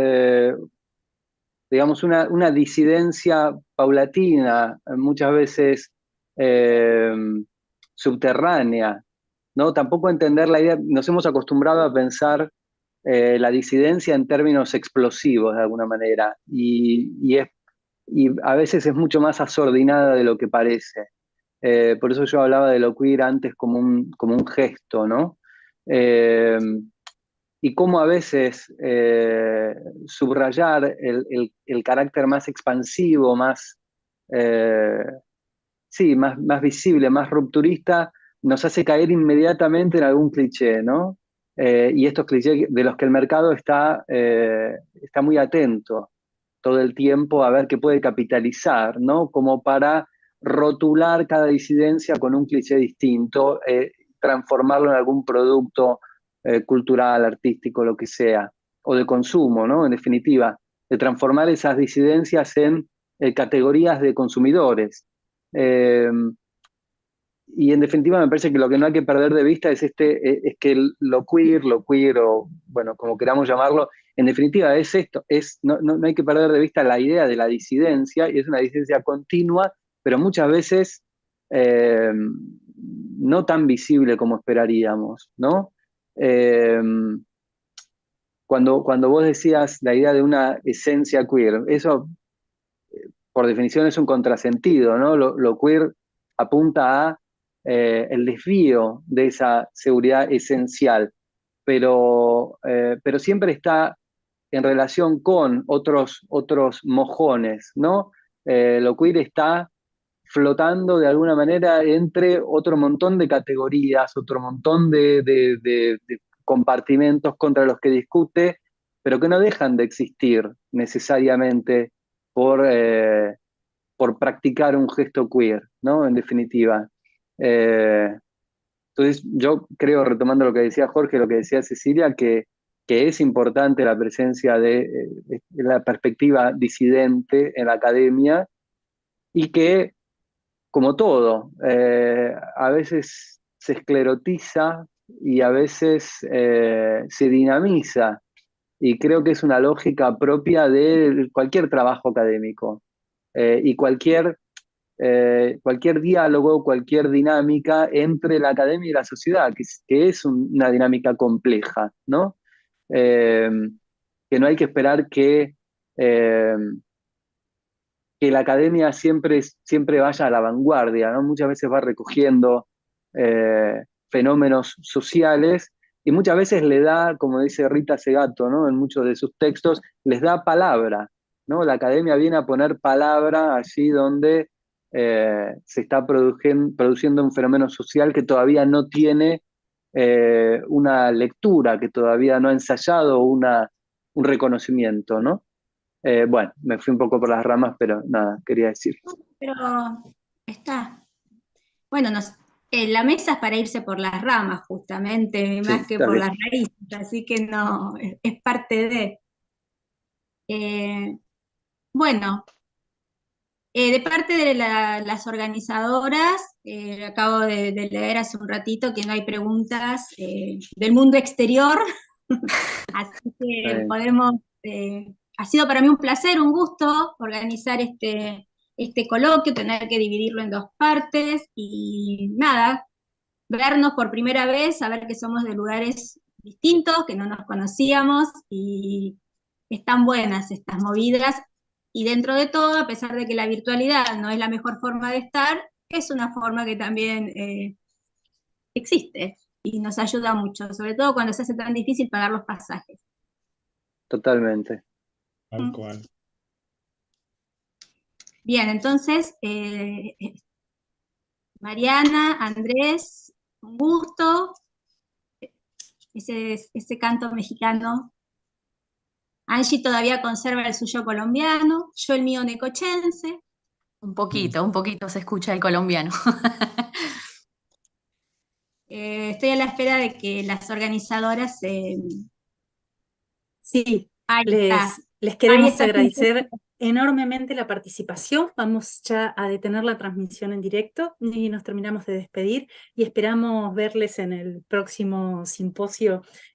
digamos, una disidencia paulatina, muchas veces eh, subterránea, ¿no? Tampoco entender la idea, nos hemos acostumbrado a pensar la disidencia en términos explosivos de alguna manera, y a veces es mucho más asordinada de lo que parece. Por eso yo hablaba de lo queer antes como un gesto, ¿no? Eh, y cómo a veces subrayar el carácter más expansivo, eh, sí, más visible, más rupturista, nos hace caer inmediatamente en algún cliché, ¿no? Y estos clichés de los que el mercado está muy atento todo el tiempo a ver qué puede capitalizar, ¿no? Como para rotular cada disidencia con un cliché distinto, transformarlo en algún producto cultural, artístico, lo que sea, o de consumo, ¿no? En definitiva, de transformar esas disidencias en categorías de consumidores. Eh, y en definitiva me parece que lo que no hay que perder de vista es que lo queer o bueno, como queramos llamarlo, en definitiva es esto, no hay que perder de vista la idea de la disidencia, y es una disidencia continua, pero muchas veces no tan visible como esperaríamos, ¿no? cuando vos decías la idea de una esencia queer, eso por definición es un contrasentido, ¿no? Lo queer apunta a el desvío de esa seguridad esencial, pero siempre está en relación con otros mojones, ¿no? Lo queer está flotando de alguna manera entre otro montón de categorías, otro montón de compartimentos contra los que discute, pero que no dejan de existir necesariamente por practicar un gesto queer, ¿no? En definitiva. Entonces, yo creo, retomando lo que decía Jorge, lo que decía Cecilia, que es importante la presencia de la perspectiva disidente en la academia y que, como todo, a veces se esclerotiza y a veces se dinamiza. Y creo que es una lógica propia de cualquier trabajo académico y cualquier diálogo, cualquier dinámica entre la academia y la sociedad, que es una dinámica compleja, ¿no? Que no hay que esperar que la academia siempre vaya a la vanguardia, ¿no? Muchas veces va recogiendo fenómenos sociales y muchas veces le da, como dice Rita Segato, ¿no? En muchos de sus textos, les da palabra, ¿no? La academia viene a poner palabra allí donde se está produciendo un fenómeno social que todavía no tiene una lectura, que todavía no ha ensayado un reconocimiento, ¿no? Bueno, me fui un poco por las ramas, pero nada, quería decir. Pero está. Bueno, la mesa es para irse por las ramas, justamente, Sí, más que está por bien. las raíces, así que no, es parte de. Bueno, de parte de las organizadoras, acabo de leer hace un ratito que no hay preguntas del mundo exterior, así que podemos, ha sido para mí un placer, un gusto organizar este coloquio, tener que dividirlo en dos partes y nada, vernos por primera vez, saber que somos de lugares distintos, que no nos conocíamos y están buenas estas movidas. Y dentro de todo, a pesar de que la virtualidad no es la mejor forma de estar, es una forma que también existe y nos ayuda mucho, sobre todo cuando se hace tan difícil pagar los pasajes. Totalmente. Tal cual. Bien, entonces, Mariana, Andrés, un gusto. Ese canto mexicano. Angie todavía conserva el suyo colombiano, yo el mío necochense. Un poquito se escucha el colombiano. Estoy a la espera de que las organizadoras... Sí, ahí está. les queremos Ahí está. agradecer enormemente la participación. Vamos ya a detener la transmisión en directo y nos terminamos de despedir y esperamos verles en el próximo simposio